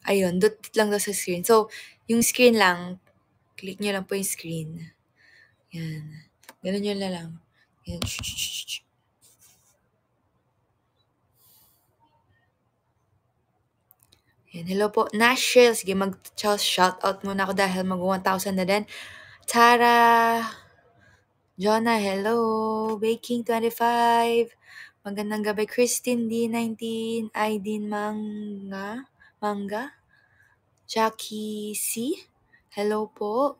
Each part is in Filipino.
Ayun, dot lang daw sa screen. So, yung screen lang, click nyo lang po yung screen. Yan. Ganun nyo na lang. Yan. Yan. Hello po, Nashville. Sige, mag-shoutout muna ako dahil mag-1,000 na din. Tara. Jonah, hello. Baking25. Magandang gabi. Christine D19. Aidin Manga. Jackie C. Hello po.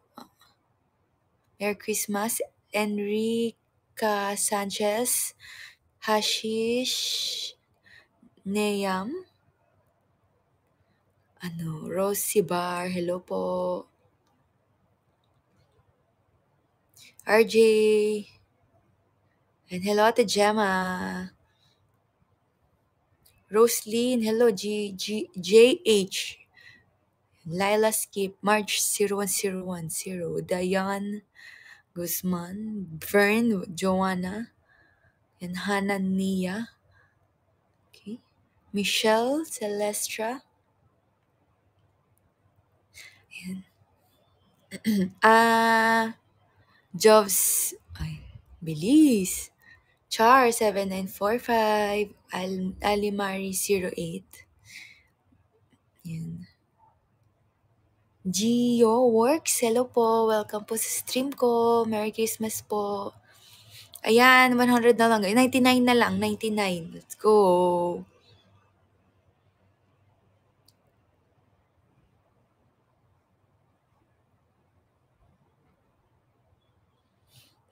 Merry Christmas. Enrica Sanchez. Hashish. Neyam. Rosie Bar. Hello po. RJ. And hello Ate Gemma. Roslyn. Hello JH. Lila Skip. March 01010. Diane Guzman. Vern. Joanna. And Hannah Nia. Okay. Michelle Celestra. Ayan. Jobs. Ay, bilis. Char 7945. Alimari 08. Yan. Gio Works. Hello po. Welcome po sa stream ko. Merry Christmas po. Ayan, 100 na lang. 99 na lang. 99. Let's go.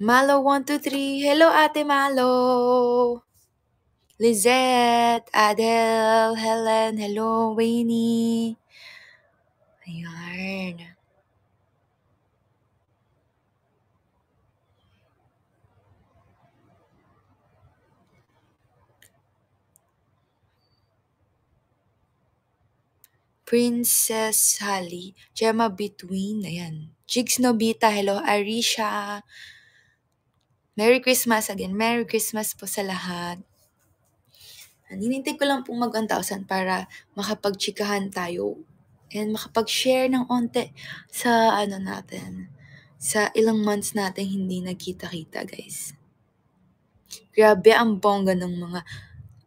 Malo 123. Hello, Ate Malo. Lizette, Adele, Helen, hello, Wayne. Ayan. Princess Holly, Gemma Between, ayan. Jigs Nobita, hello, Arisha. Merry Christmas again. Merry Christmas po sa lahat. Hinintay ko lang pong mag-1,000 para makapagchikahan tayo and makapag-share ng onte sa natin. Sa ilang months natin hindi nagkita-kita, guys. Grabe ang bongga ng mga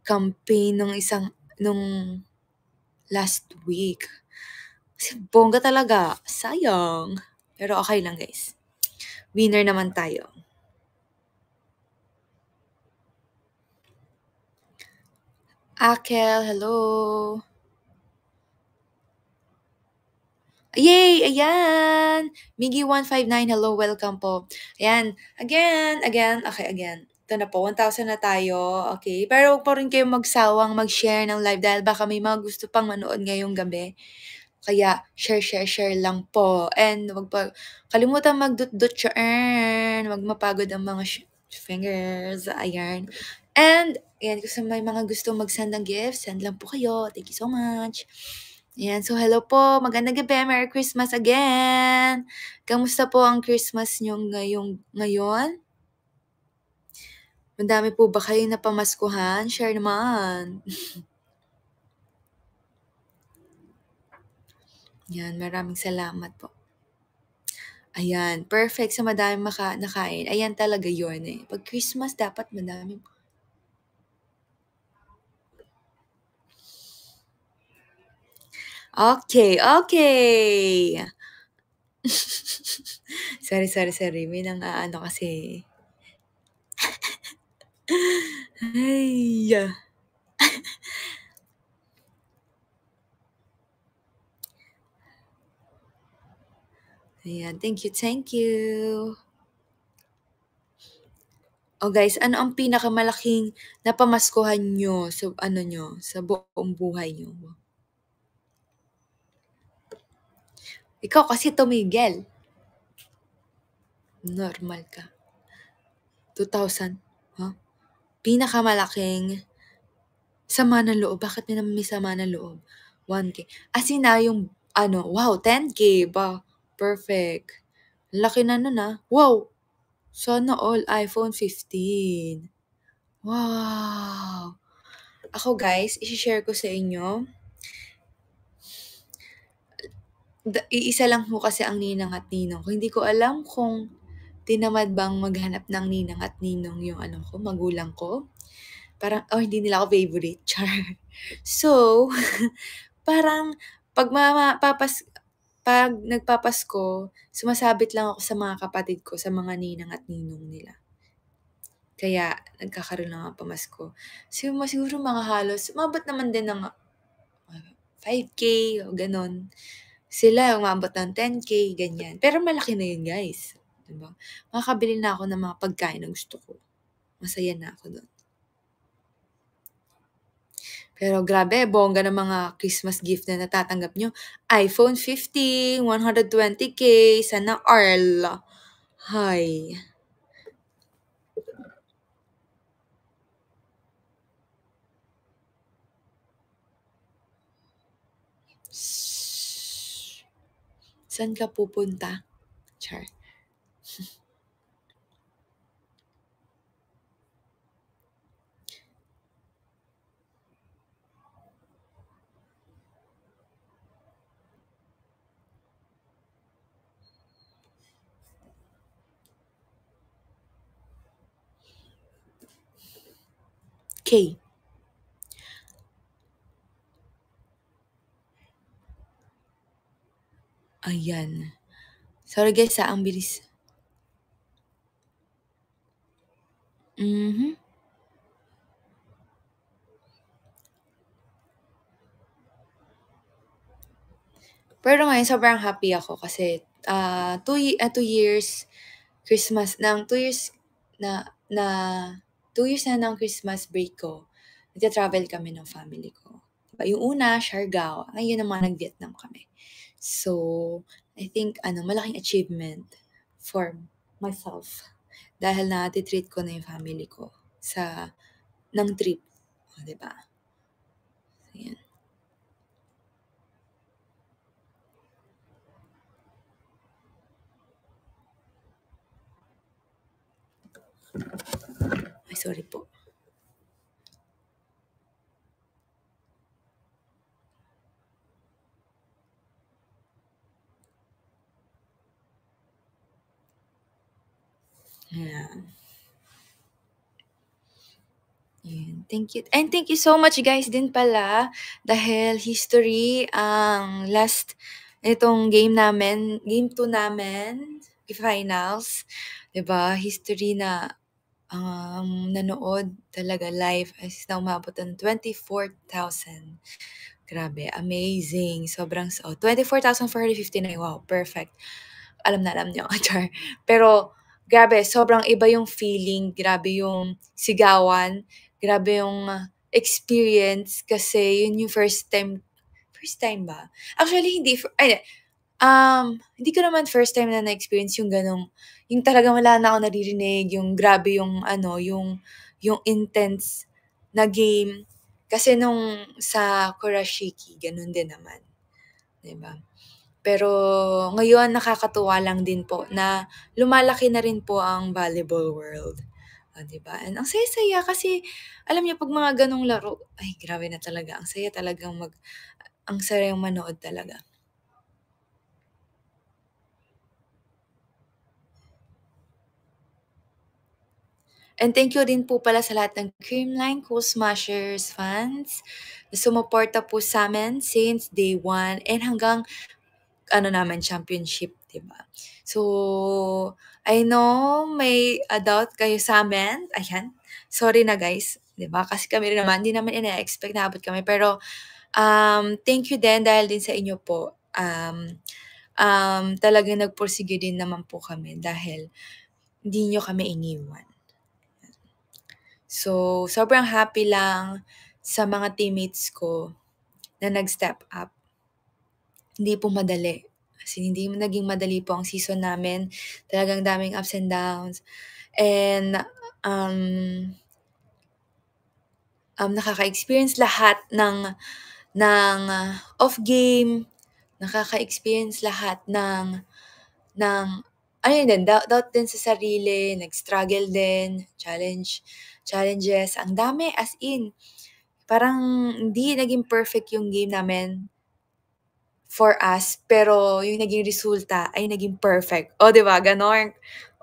campaign nung last week. Kasi bongga talaga. Sayang. Pero okay lang, guys. Winner naman tayo. Akel, hello. Yay! Ayan! Miggy159, hello, welcome po. Ayan, again. Okay, again. Ito na po, 1,000 na tayo. Okay, pero huwag po rin kayo magsawang mag-share ng live dahil baka may mga gusto pang manood ngayong gabi. Kaya, share lang po. And wag pa kalimutan mag-dot to earn. Wag mapagod ang mga fingers. Ayan. And, ayan, kung may mga gusto mag-send ng gifts, send lang po kayo. Thank you so much. Ayan, so hello po. Magandang gabi. Merry Christmas again. Kamusta po ang Christmas nyo ngayon? Madami po ba kayo na pamaskuhan? Share naman. Yan, maraming salamat po. Ayan, perfect sa madaming nakain. Ayan talaga yun eh. Pag Christmas, dapat madami. Okay. Sorry. May nang kasi. Ay. Ayan, thank you. Oh guys, ano ang pinakamalaking napamaskuhan nyo sa buong buhay nyo? Ikaw kasi tumigil. Normal ka. 2,000. Huh? Pinakamalaking sama ng loob. Bakit may sama ng loob? 1K. As in yung, wow, 10K ba? Perfect. Laki na nun ah. Wow! Sana all iPhone 15. Wow! Ako guys, isi-share ko sa inyo. iisa lang po kasi ang ninang at ninong ko. Hindi ko alam kung tinamad bang maghanap ng ninang at ninong yung ano ko, magulang ko. Parang, hindi nila ako favorite, char. So, parang 'pag pag nagpapasko, sumasabit lang ako sa mga kapatid ko, sa mga ninang at ninong nila. Kaya nagkakaroon ng pamasko. Siguro mga halos umabot naman din ng 5K o gano'n. Sila umabot ng 10K, ganyan. Pero malaki na yun, guys, 'di ba? Makakabili na ako ng mga pagkain na gusto ko. Masaya na ako do'n. Pero grabe, bongga ng mga Christmas gift na natatanggap niyo. iPhone 15, 120K, sana all. Hay. Saan ka pupunta? Char. K. Ayan. Sorry guys, ang bilis. Mhm. Pero ngayon sobrang happy ako kasi, 2 years Christmas ng 2 years na na 2 years na ng Christmas break ko, nagta-travel kami ng family ko. 'Di ba, yung una Siargao, ngayon naman nag-Vietnam kami. So, I think malaking achievement for myself dahil nati-treat ko na yung family ko ng trip, oh, 'di ba? Ayan. Ay, sorry po. Ayan. Yun, thank you. And thank you so much guys din pala dahil history ang last itong game 2 namin, finals, 'di ba? History na nanood talaga live is na umabot ng 24,000. Grabe, amazing. 24,459. Wow, perfect. Alam niyo, char. Pero grabe, sobrang iba yung feeling, grabe yung sigawan, grabe yung experience kasi yun yung first time ba? Actually hindi hindi ko naman first time na na-experience yung gano'ng yung talagang wala na akong naririnig, yung grabe yung yung intense na game. Kasi nung sa Kurashiki gano'n din naman, 'di ba? Pero ngayon nakakatuwa lang din po na lumalaki na rin po ang volleyball world, 'di ba? And ang saya-saya kasi alam niyo 'pag mga gano'ng laro, ay grabe na talaga, ang saya talagang ang sayang manood talaga. And thank you din po pala sa lahat ng Creamline Cool Smashers fans na sumuporta po sa'min since day one and hanggang naman championship, 'di ba? So, I know may, doubt kayo sa'min, ayan. Sorry na guys, 'di ba? Kasi kami rin naman, hindi naman ine-expect na abot kami pero, thank you din dahil din sa inyo po, talagang nagpursige din naman po kami dahil hindi niyo kami iniwan. So, sobrang happy lang sa mga teammates ko na nag-step up. Hindi po madali. As in, hindi naging madali po ang season namin. Talagang daming ups and downs. And, nakaka-experience lahat ng off game, nakaka-experience lahat ng ayun din, doubt din sa sarili, nag-struggle din, challenges, ang dami as in. Parang hindi naging perfect yung game namin for us, pero yung naging resulta ay naging perfect. Oh, 'di ba gano'n?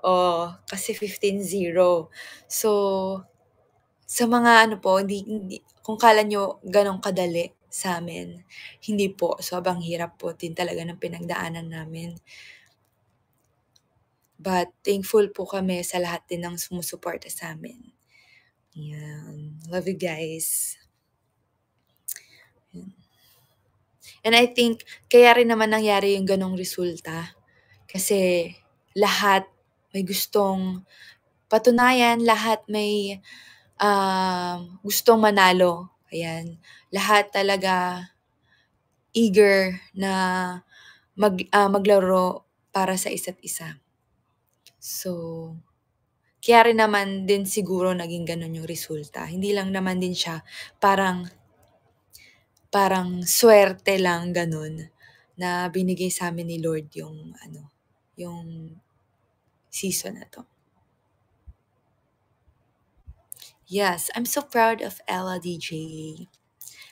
Oh, kasi 15-0. So, sa mga ano po, hindi kung akala niyo gano'n kadali sa'min, hindi po. Sobrang hirap po din talaga ng pinagdaanan namin. But thankful po kami sa lahat din ng sumusuporta sa'min. 'Yan, love you guys. And I think kaya rin naman nangyari yung gano'ng resulta, kasi lahat may gustong patunayan, lahat may, gustong manalo, ayan. Lahat talaga eager na maglaro para sa isa't isa. So, kaya rin naman din siguro naging gano'n yung resulta. Hindi lang naman din siya parang parang suwerte lang gano'n, na binigay sa'min ni Lord yung ano, yung season na 'to. Yes, I'm so proud of Ella DJ.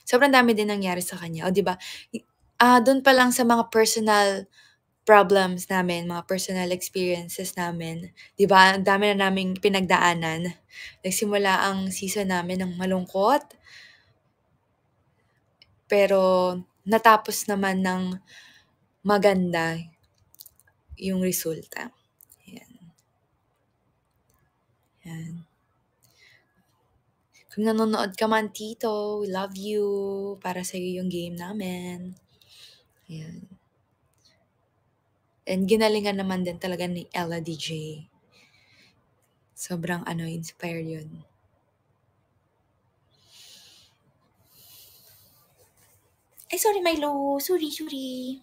Sobrang dami din nangyari sa kanya, oh, 'di ba? Dun pa lang sa mga personal problems namin, mga personal experiences namin, 'di ba, ang dami na naming pinagdaanan. Nagsimula ang season namin ng malungkot, pero natapos naman ng maganda yung resulta. Ayan, 'yan. Kung nanonood ka man tito, we love you. Para sa'yo yung game namin. Ayan. And ginalingan naman din talaga ni Ella DJ. Sobrang ano, inspired yun. Ay, sorry Milo. Sorry, sorry.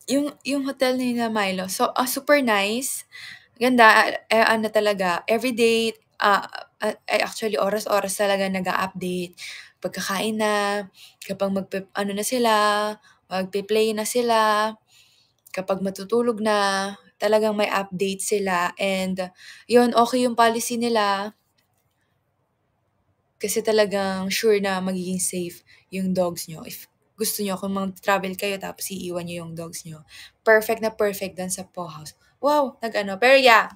Yung hotel nila Milo, so, super nice, ganda, ano talaga, everyday, ay actually oras-oras talaga nag-a-update. Pagkakain na, kapag ano na sila, magpe-play na sila, kapag matutulog na, talagang may update sila and yun, okey yung policy nila. Kasi talagang sure na magiging safe yung dogs niyo. If gusto niyo kung mag-travel kayo tapos iiwan niyo yung dogs niyo, perfect na perfect dun sa Paw House. Wow, nag-ano, pero yeah,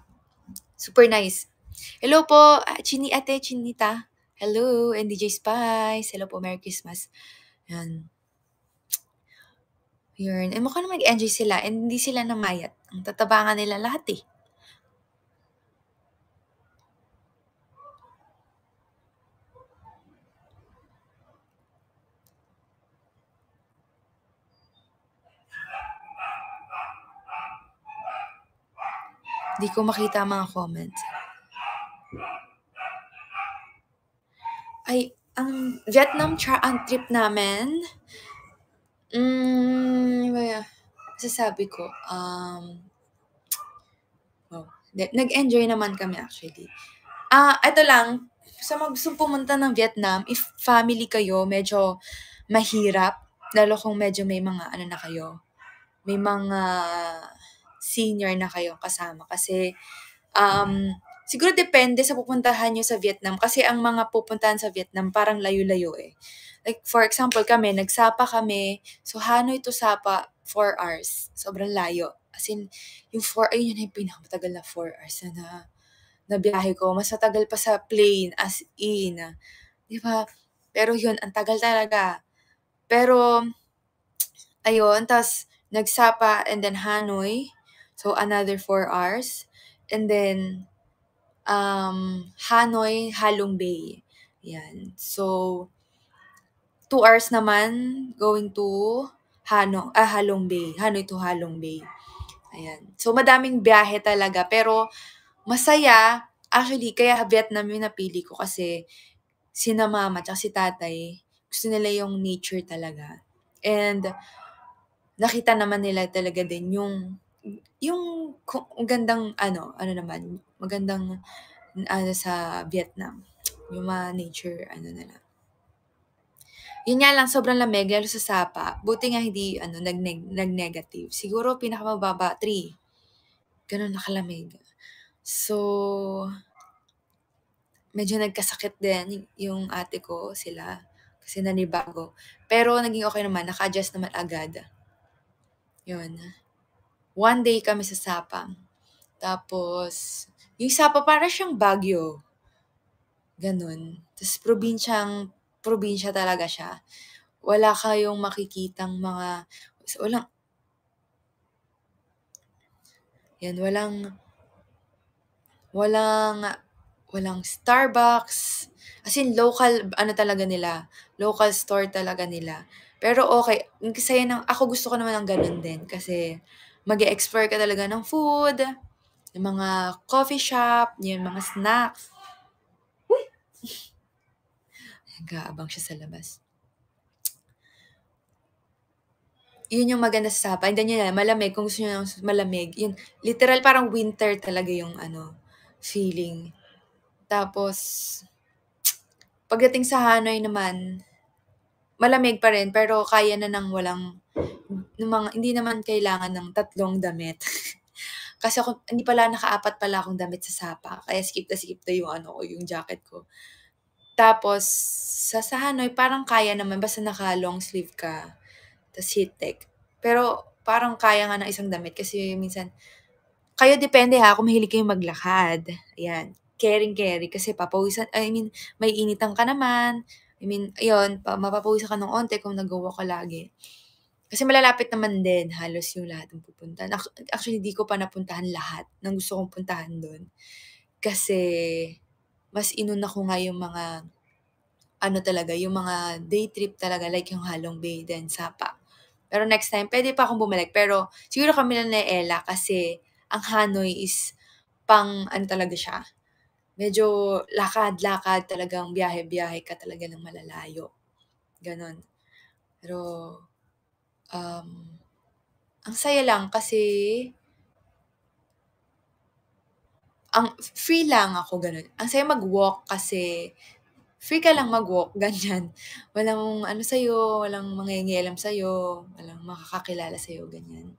super nice. Hello po, Ate Chinita. Hello, and DJ Spice. Hello po, Merry Christmas. Yan. Yun, mukhang nag-enjoy sila and hindi sila namayat. Ang tataba nga nila lahat, eh. 'Di ko makita ang mga comments. Ay, ang Vietnam ang trip namin, ano ba masasabi ko, wow, nag-enjoy naman kami actually. Eto lang, sa mga gustong pumunta ng Vietnam, if family kayo, medyo mahirap, lalo kung medyo may mga ano na kayo, may mga senior na kayong kasama kasi, siguro depende sa pupuntahan niyo sa Vietnam kasi ang mga pupuntahan sa Vietnam parang layo-layo, eh. Like for example kami, nag-Sapa kami, so Hanoi to Sapa, 4 hours, sobrang layo. As in, ayun yun yung pinakamatagal na 4 hours na biyahe ko, mas matagal pa sa plane, as in, 'di ba? Pero yun, ang tagal talaga. Pero ayun, ta's nag-Sapa and then Hanoi, so another 4 hours. And then, Hanoi, Halong Bay, 'yan. So, 2 hours naman going to Halong Bay, Hanoi to Halong Bay, ayan. So, madaming biyahe talaga pero masaya. Actually, kaya Vietnam yung napili ko kasi sina mama tsaka si tatay, gusto nila yung nature talaga. And nakita naman nila talaga din yung gandang ano naman, magandang ano sa Vietnam, yung mga nature ano nila. Yun nga lang sobrang lamig lalo sa Sapa. Buti nga hindi ano nag-negative. Siguro pinakamababa 3, gano'n nakalamig. So, medyo nagkasakit din yung ate ko, sila, kasi nanibago. Pero naging okey naman, naka-adjust naman agad. Yun. One day kami sa Sapa, tapos yung Sapa para siyang Baguio, gano'n. Ta's probinsya talaga siya. Wala kayong makikitang mga walang 'yan, walang walang Starbucks, as in local ano talaga nila, local store talaga nila. Pero okey, ang saya ng ako gusto ko naman ng gano'n din kasi mag-e-explore ka talaga ng food, yung mga coffee shop, yung mga snacks. Nag-aabang siya sa labas. Yun yung maganda sa Sapa and then yun nga malamig kung gusto niyo ng malamig, yun literal parang winter talaga yung ano, feeling. Tapos pagdating sa Hanoi naman, malamig pa rin pero kaya na ng walang hindi naman kailangan ng 3 damit. Kasi ako hindi pala naka-4 pala akong damit sa Sapa kaya skip na yung ano ko, yung jacket ko. Tapos sa Hanoi parang kaya naman basta naka-long sleeve ka, tas heat tech. Pero parang kaya nga ng isang damit kasi minsan kayo depende ha kung mahilig kayong maglakad, ayan. Caring-carry kasi papawisan I mean maiinitan ka naman, I mean ayun mapapawisan ka ng onte kung nagwa-walk ka lagi. Kasi malalapit naman din halos yung lahat ng pupuntahan. Actually di ko pa napuntahan lahat ng gusto kong puntahan dun. Kasi mas inuna ko nga yung mga ano talaga, yung mga day trip talaga like yung Halong Bay then Sapa. Pero next time puwede pa akong bumalik pero siguro kami lang ni Ella kasi ang Hanoi is pang ano talaga siya, medyo lakad-lakad talagang biyahe-biyahe ka talaga ng malalayo, gano'n. Pero, um, ang saya lang kasi free lang ako gano'n. Ang saya mag-walk kasi free ka lang mag-walk ganyan. Walang ano sa'yo, walang mangingialam sa'yo, walang makakakilala sa'yo, ganyan.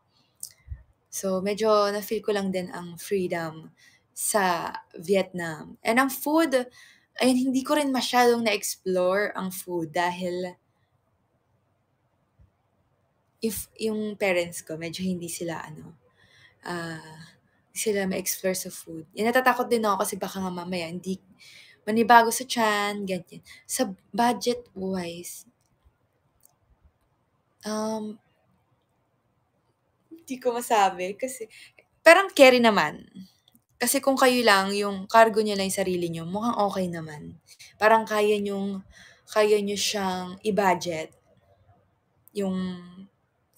So, medyo na-feel ko lang din ang freedom sa Vietnam. And ang food, ayun hindi ko rin masyadong na-explore ang food dahil yung parents ko medyo hindi sila ano, hindi sila ma-explore sa food. Yung natatakot din ako kasi baka nga mamaya hindi manibago sa tiyan, ganyan. Sa budget-wise, um, hindi ko masabi kasi parang carry naman. Kasi kung kayo lang, yung cargo niyo lang yung sarili niyo, mukhang okey naman. Parang kaya niyo siyang i-budget, yung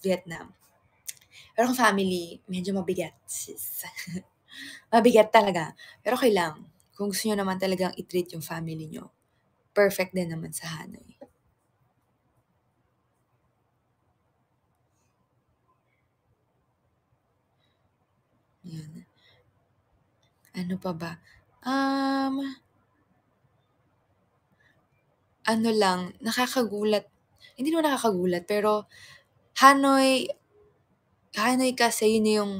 Vietnam. Pero kung family, medyo mabigat sis. Mabigat talaga. Pero okey lang, kung gusto niyo naman talagang i-treat yung family niyo, perfect din naman sa Hanoi, 'yun. Ano pa ba? Um, ano lang, hindi naman nakakagulat pero Hanoi Hanoi kasi yun yung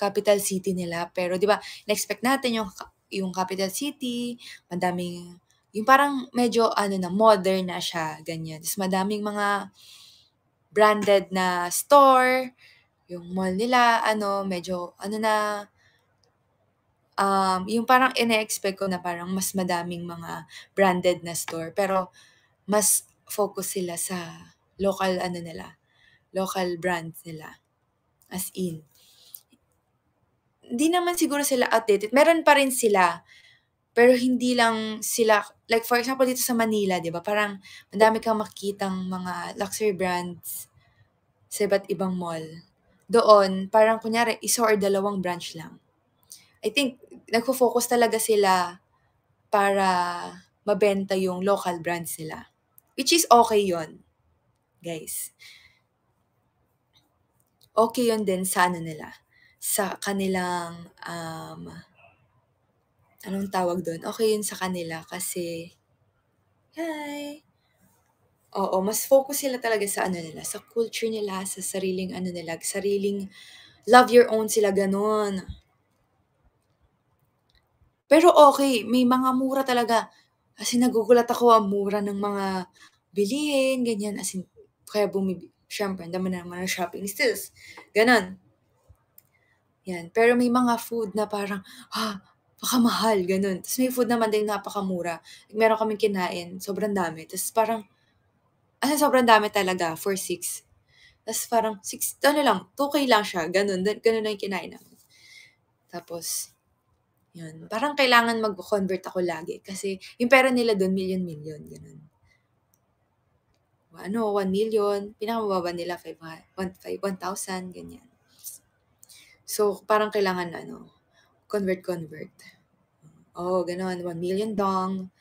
capital city nila pero 'di ba na-expect natin yung capital city, madaming yung parang medyo ano na modern na siya ganyan. Ta's madaming mga branded na store, yung mall nila ano medyo ano na, yung parang ine-expect ko na parang mas madaming mga branded na store pero mas focus sila sa local ano nila, local brands nila, as in. Hindi naman siguro sila outdated, meron pa rin sila, pero hindi lang sila like for example dito sa Manila 'di ba parang madami kang makikitang mga luxury brands sa iba't ibang mall. Doon parang kunyari 1 or 2 branch lang. I think nagfo-focus talaga sila para mabenta yung local brands nila, which is okey yun, guys. Okey yun din sa ano nila, sa kanilang, anong tawag dun, okey yun sa kanila kasi hi! Oo, mas focus sila talaga sa ano nila, sa culture nila, sa sariling ano nila, sariling love your own sila, gano'n. Pero okey, may mga mura talaga. As in nagugulat ako, ang mura ng mga bilihin, ganyan. As in kaya siyempre ang dami naman ng shopping steals, gano'n. 'Yan, pero may mga food na parang, baka mahal gano'n. Ta's may food naman din napakamura. Meron kaming kinain, sobrang dami ta's parang sobrang dami talaga for 6. Ta's parang ano lang, 2K lang siya gano'n, gano'n lang yung kinain namin. Tapos 'yun, parang kailangan magco-convert ako lagi kasi yung pera nila do'n milyon-milyon gano'n. 1,000,000, pinakamababa nila 1,000 ganyan. So, parang kailangan convert. Oo, gano'n, 1,000,000 dong.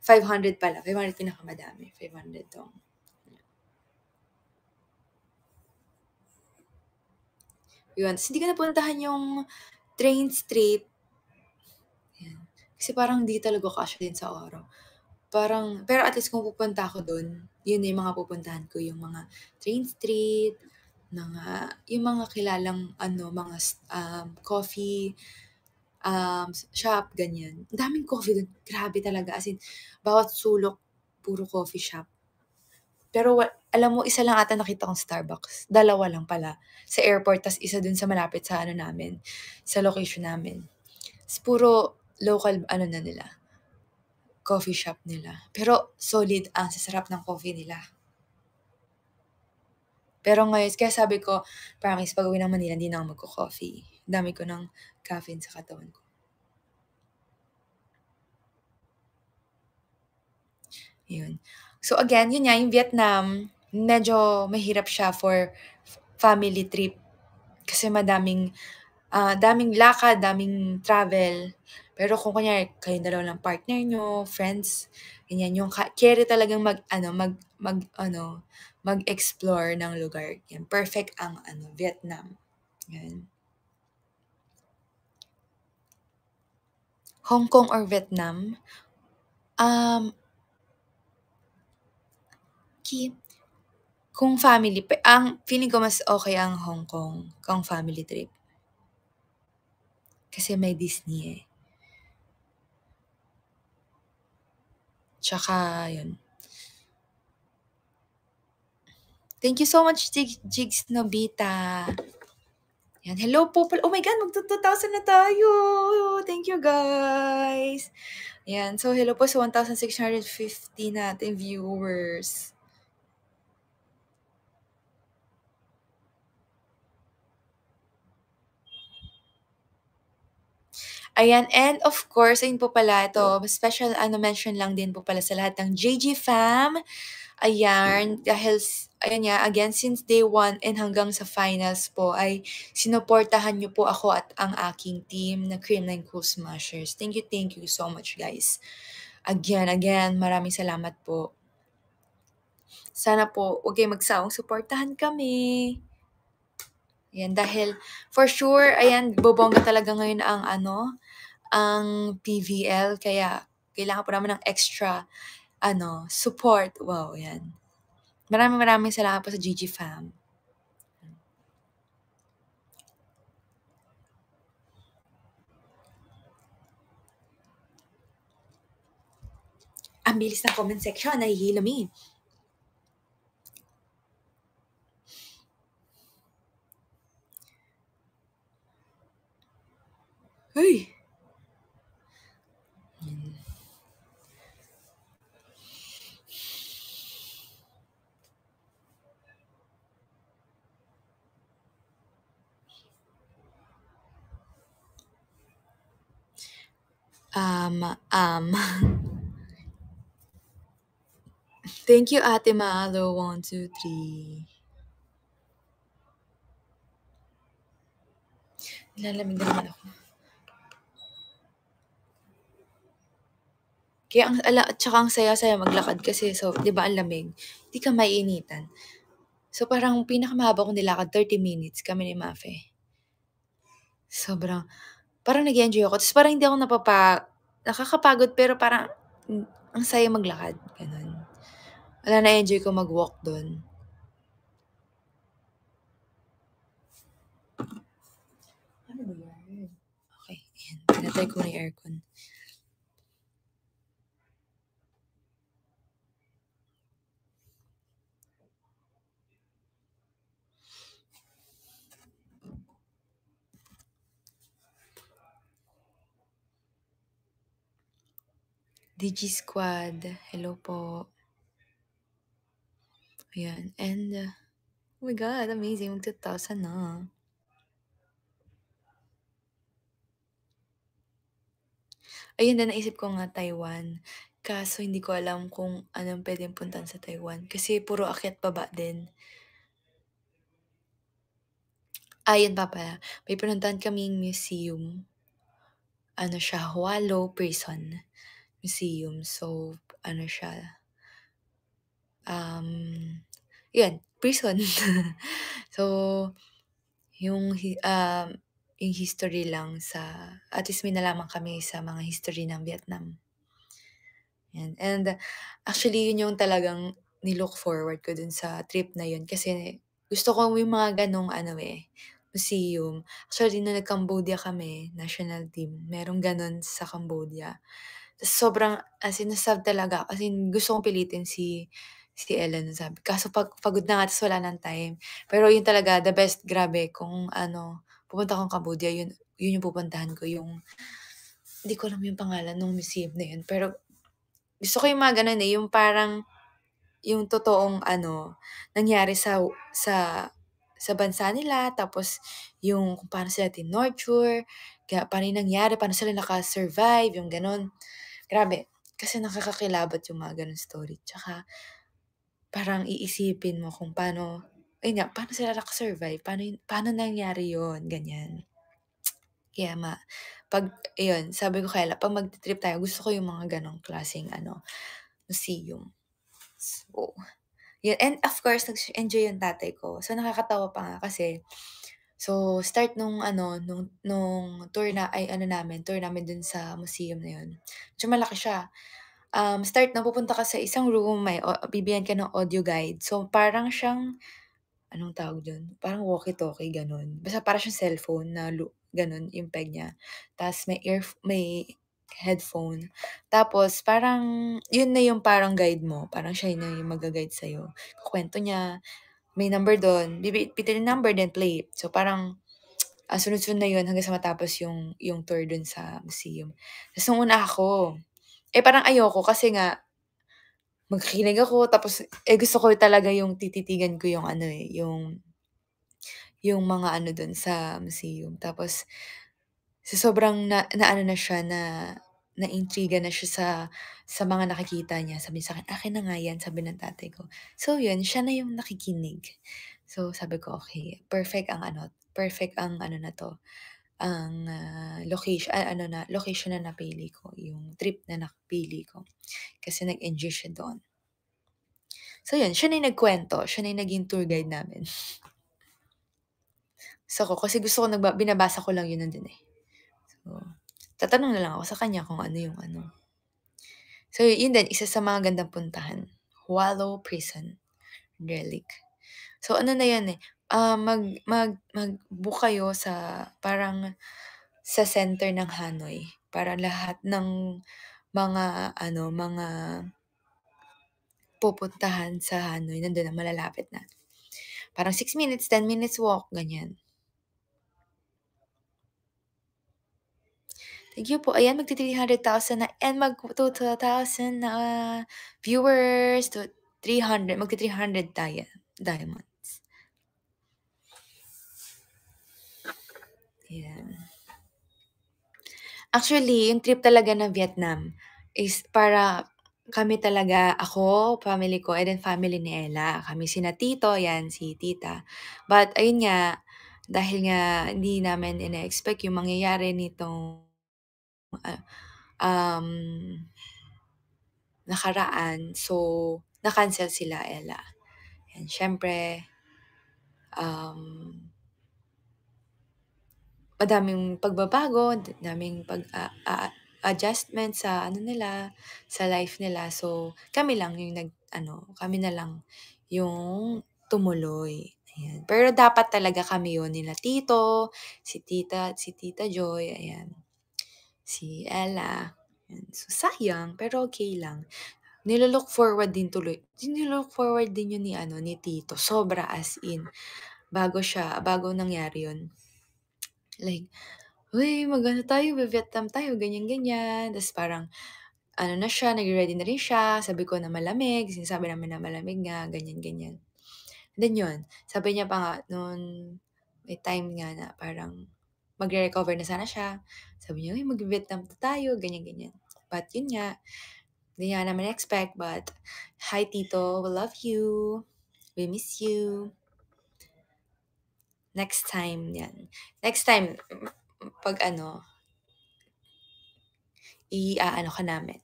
500 pala, 500 pinakamadami, 500 dong. 'Yun, ta's hindi ko napuntahan yung Train Street, 'yan. Kasi parang di talaga kasya din sa araw. Pero at least kung pupunta ako dun, yun na yung mga pupuntahan ko, yung mga Train Street, yung mga kilalang coffee, shop, ganyan. Ang daming coffee dun, grabe talaga, as in bawat sulok puro coffee shop. Pero alam mo isa lang ata nakita kong Starbucks, dalawa lang pala, sa airport ta's isa dun sa malapit sa ano namin, sa location namin. Ta's puro local ano na nila, coffee shop nila. Pero solid, ang sasarap ng coffee nila. Pero ngayon kaya sabi ko, promise pag-uwi ng Manila hindi na ako magco-coffee. Dami ko ng caffeine sa katawan ko. Yun. So again, yun nga yung Vietnam, medyo mahirap siya for family trip kasi daming lakad, daming travel. Pero kung kunyari kayong dalawa lang partner niyo, friends, ganyan yung kere talagang mag-explore ng lugar, yan perfect ang Vietnam, yan. Hong Kong or Vietnam? Um, ki kung family ang feeling ko mas okey ang Hong Kong kung family trip. Kasi may Disney, eh. Tsaka yun. Thank you so much Jigs Nobita. Yan, hello po pala, oh my God, magtu-2,000 na tayo. Thank you guys. Yan, so hello po sa 1,650 nating viewers. Ayan, and of course, ayun po pala ito, special mention lang din po pala sa lahat ng JG fam. Ayan, dahil ayan nga, again, since day 1 and hanggang sa finals po ay sinuportahan niyo po ako at ang aking team na Creamline Cool Smashers. Thank you so much guys. Again, maraming salamat po. Sana po huwag kayong magsawang suportahan kami. Ayan, dahil for sure, ayan, bobongga talaga ngayon ang PVL kaya kailangan po namin ng extra support. Wow, yan. Maraming salamat po sa GG fam. Ang bilis ng comment section, nahihilo me. Uy! Thank you, Ate Malo. 1, 2, 3. Nilalamig na naman ako. Kaya at saka ang saya-saya maglakad kasi so, 'di ba ang lamig, 'di ka maiinitan. So, parang pinakamahaba kong nilakad 30 minutes kami ni Mafe. Parang nag-e-enjoy ako ta's parang hindi ako nakakapagod pero parang ang saya maglakad, gano'n. Wala, na-enjoy ko mag-walk dun. Ano ba yan? Okay, ayan. Pinatay ko na yung aircon. DG Squad, hello po. Ayan, and oh my God, amazing, mag-2,000 na. Ayun na, naisip ko nga Taiwan, kaso hindi ko alam kung anong puwedeng puntahan sa Taiwan kasi puro akyat baba din. Yun pa pala, may pinuntahan kaming museum, ano siya, Hualo Prison Museum. So, ano siya, yun, prison. So, yung yung history lang sa at least may nalaman kami sa mga history ng Vietnam, yan. And actually yun yung talagang ni-look forward ko dun sa trip na yun kasi gusto ko yung mga ganong ano, museum. Actually nung nag-Cambodia kami, national team, merong ganon sa Cambodia. Tas sobrang as in na-sad talaga ako, as in gusto kong pilitin si Ella nun, sabi kaso pagod na nga tas wala ng time. Pero yun talaga the best, grabe kung ano, pupunta akong Cambodia, yun yung pupuntahan ko, yung hindi ko alam yung pangalan nung museum na yun, pero gusto ko yung mga gano'n, yung parang yung totoong ano, nangyari sa bansa nila, tapos yung kung paano sila tinorture, kaya paano yung nangyari, paano sila naka-survive, yung gano'n. Grabe, kasi nakakakilabot yung mga gano'ng story. Tsaka parang iisipin mo kung paano ayun nga, paano sila naka-survive, paano nangyari yun, ganyan. Kaya 'pag ayun, sabi ko kay Ella 'pag magti-trip tayo gusto ko yung mga gano'ng klaseng ano, museum. So, yun, and of course nag-enjoy yung tatay ko. So, nakakatawa pa nga kasi, so start nung ano, nung tour namin dun sa museum na yun, medyo malaki siya. Start na pupunta ka sa isang room, bibigyan ka ng audio guide. So, parang siyang anong tawag dun, parang walkie-talkie gano'n. Basta para siyang cellphone na gano'n yung peg niya. Ta's may headphone. Tapos parang yun na yung parang guide mo, parang siya na yung magga-guide sa'yo. Kukuwento niya, may number dun, pipiliin number then play. So parang, sunod-sunod na yun hanggang sa matapos yung tour dun sa museum. Ta's nung una ako, parang ayoko kasi nga makikinig ako tapos, gusto ko talaga yung tititigan ko yung ano, yung mga ano dun sa museum. Tapos sa sobrang naano na siya, naintriga na siya sa mga nakikita niya, sabi niya sa'kin, "Akin na nga 'yan," sabi ng tatay ko. So yun, siya na yung nakikinig. So sabi ko, "Okey, perfect ang ano na 'to, ang, location na napili ko, yung trip na napili ko." Kasi nag-enjoy siya doon. So yun, siya na yung nagkuwento, siya na yung naging tour guide namin. Gusto ko kasi gusto ko binabasa ko lang yun nandun, eh. So, tatanong na lang ako sa kanya kung ano yung ano. So, yun din isa sa mga gandang puntahan, Wallow Prison Relic. So, ano na yan, mag-book kayo sa parang sa center ng Hanoi para lahat ng mga pupuntahan sa Hanoi nandun na, malalapit na. Parang 6 minutes, 10 minutes walk, ganyan. Thank you po. Ayan, magti-300,000 na and mag-2,000 na viewers to 300, magti-300 tayo diamonds. Ayan. Actually, yung trip talaga ng Vietnam is para kami talaga, ako, family ko, and then family ni Ella. Kami sina tito, 'yan, si tita. But ayun nga, dahil nga hindi namin ine-expect yung mangyayari nitong, um nakaraan. So, na-cancel sila, Ella. And siyempre, um, madaming pagbabago, daming adjustment sa ano nila, sa life nila. So, kami lang yung kami na lang yung tumuloy. Ayan. Pero dapat talaga kami yun, nila tito, si Tita Joy, ayan, si Ella. Ayan. So, sayang, pero okay lang. Nilo-look forward din yun ni tito. Sobra as in. Bago nangyari yun. Like, uy, tayo, Vietnam tayo, ganyan-ganyan. Tapos parang, na siya, nagre-ready na rin siya. Sabi ko na malamig, sinasabi namin na malamig nga, ganyan-ganyan. Then yun, sabi niya pa nga, noon, may time nga na parang magre-recover na sana siya. Sabi niya, uy, mag-Vietnam tayo, ganyan-ganyan. But yun nga, hindi nga namin expect, but hi Tito, we love you. We miss you. Next time yan. Next time, pag ka namin.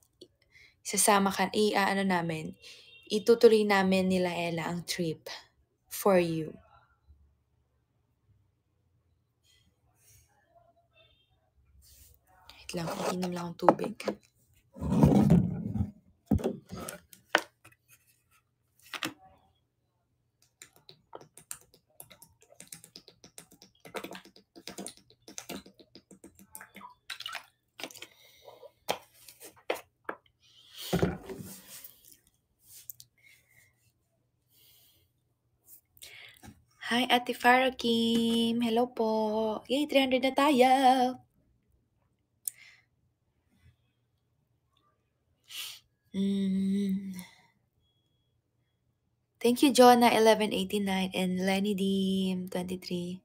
Namin, itutuloy namin nila Ella ang trip for you. Wait lang, inom lang akong tubig. Hi, Ate Farah Kim. Hello po. Yay, 300 na tayo. Thank you, Jonah 1189 and Lenny Deem 23.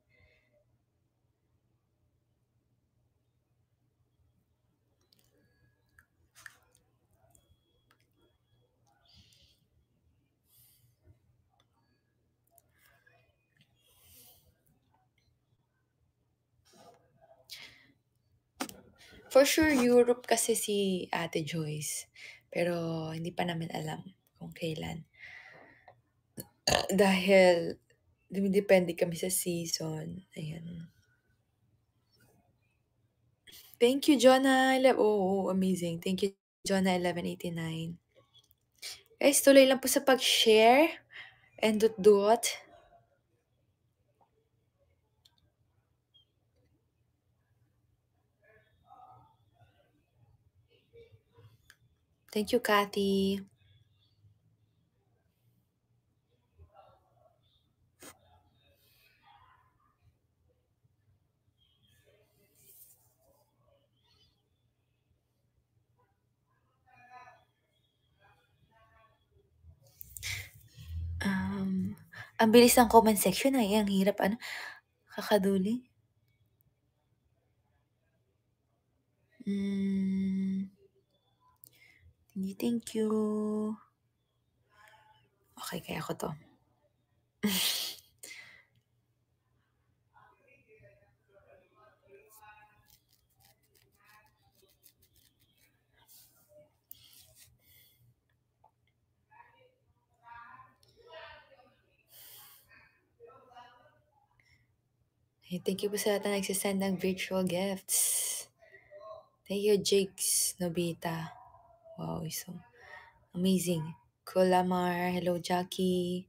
For sure, Europe kasi si Ate Joyce. Pero hindi pa namin alam kung kailan. Dahil dumidepende kami sa season. Ayan. Thank you, Jonah. Amazing. Thank you, Jonah 1189. Guys, tuloy lang po sa pag-share and dot. Thank you, Kathy. Ang bilis ng comment section ay ang hirap kakaduli. Thank you. Okay, kaya ko to. Thank you po sa lahat na nagsisend ng virtual gifts. Thank you, Jigs Nobita. Wow, so amazing. Kulamar, hello, Jackie.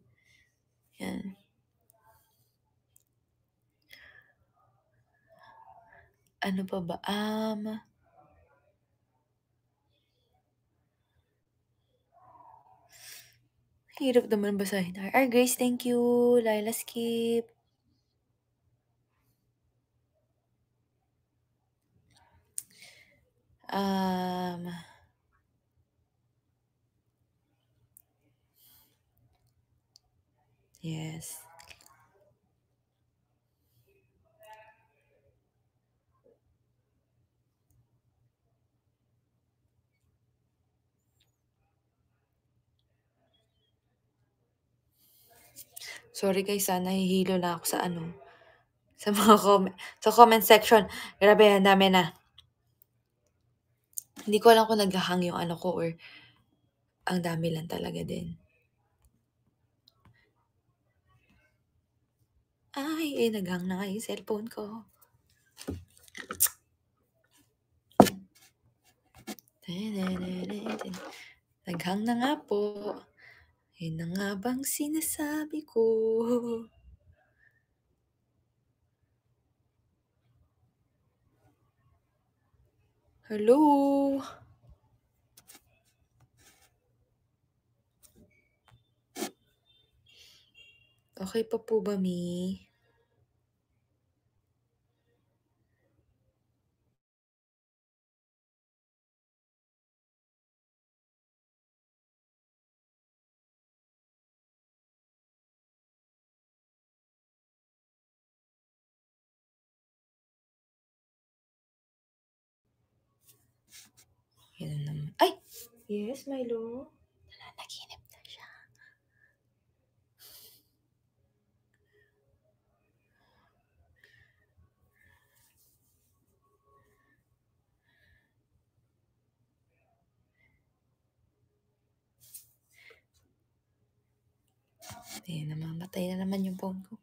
Yan. Ano pa ba? Hirap naman basahin. Grace, thank you. Laila Skip. Yes. Sorry guys, nahihilo na ako sa mga comment section. Grabe, ang dami na. Hindi ko alam kung naghahang yung ko or ang dami lang talaga din. Naghang na nga yung cellphone ko. Naghang na nga po. Yun na nga bang sinasabi ko? Hello? Okay pa po ba, Mi? Yun na naman. Ay! Yes, Milo? Nananaginip na siya. Namamatay na naman yung phone ko.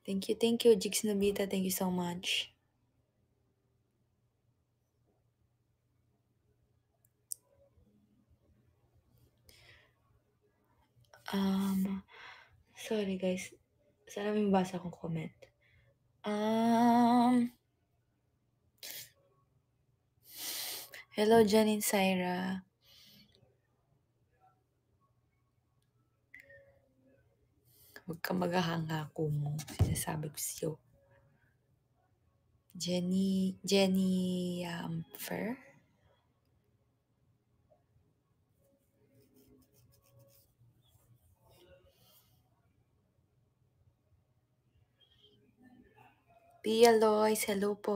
Thank you, Jigs Nobita. Thank you so much. Sorry guys. Sana may mabasa akong comment. Hello, Janine Syra. Huwag ka maghahanga ko mo. Sinasabi ko sa'yo. Jenny Fer? Pia Lois, hello po.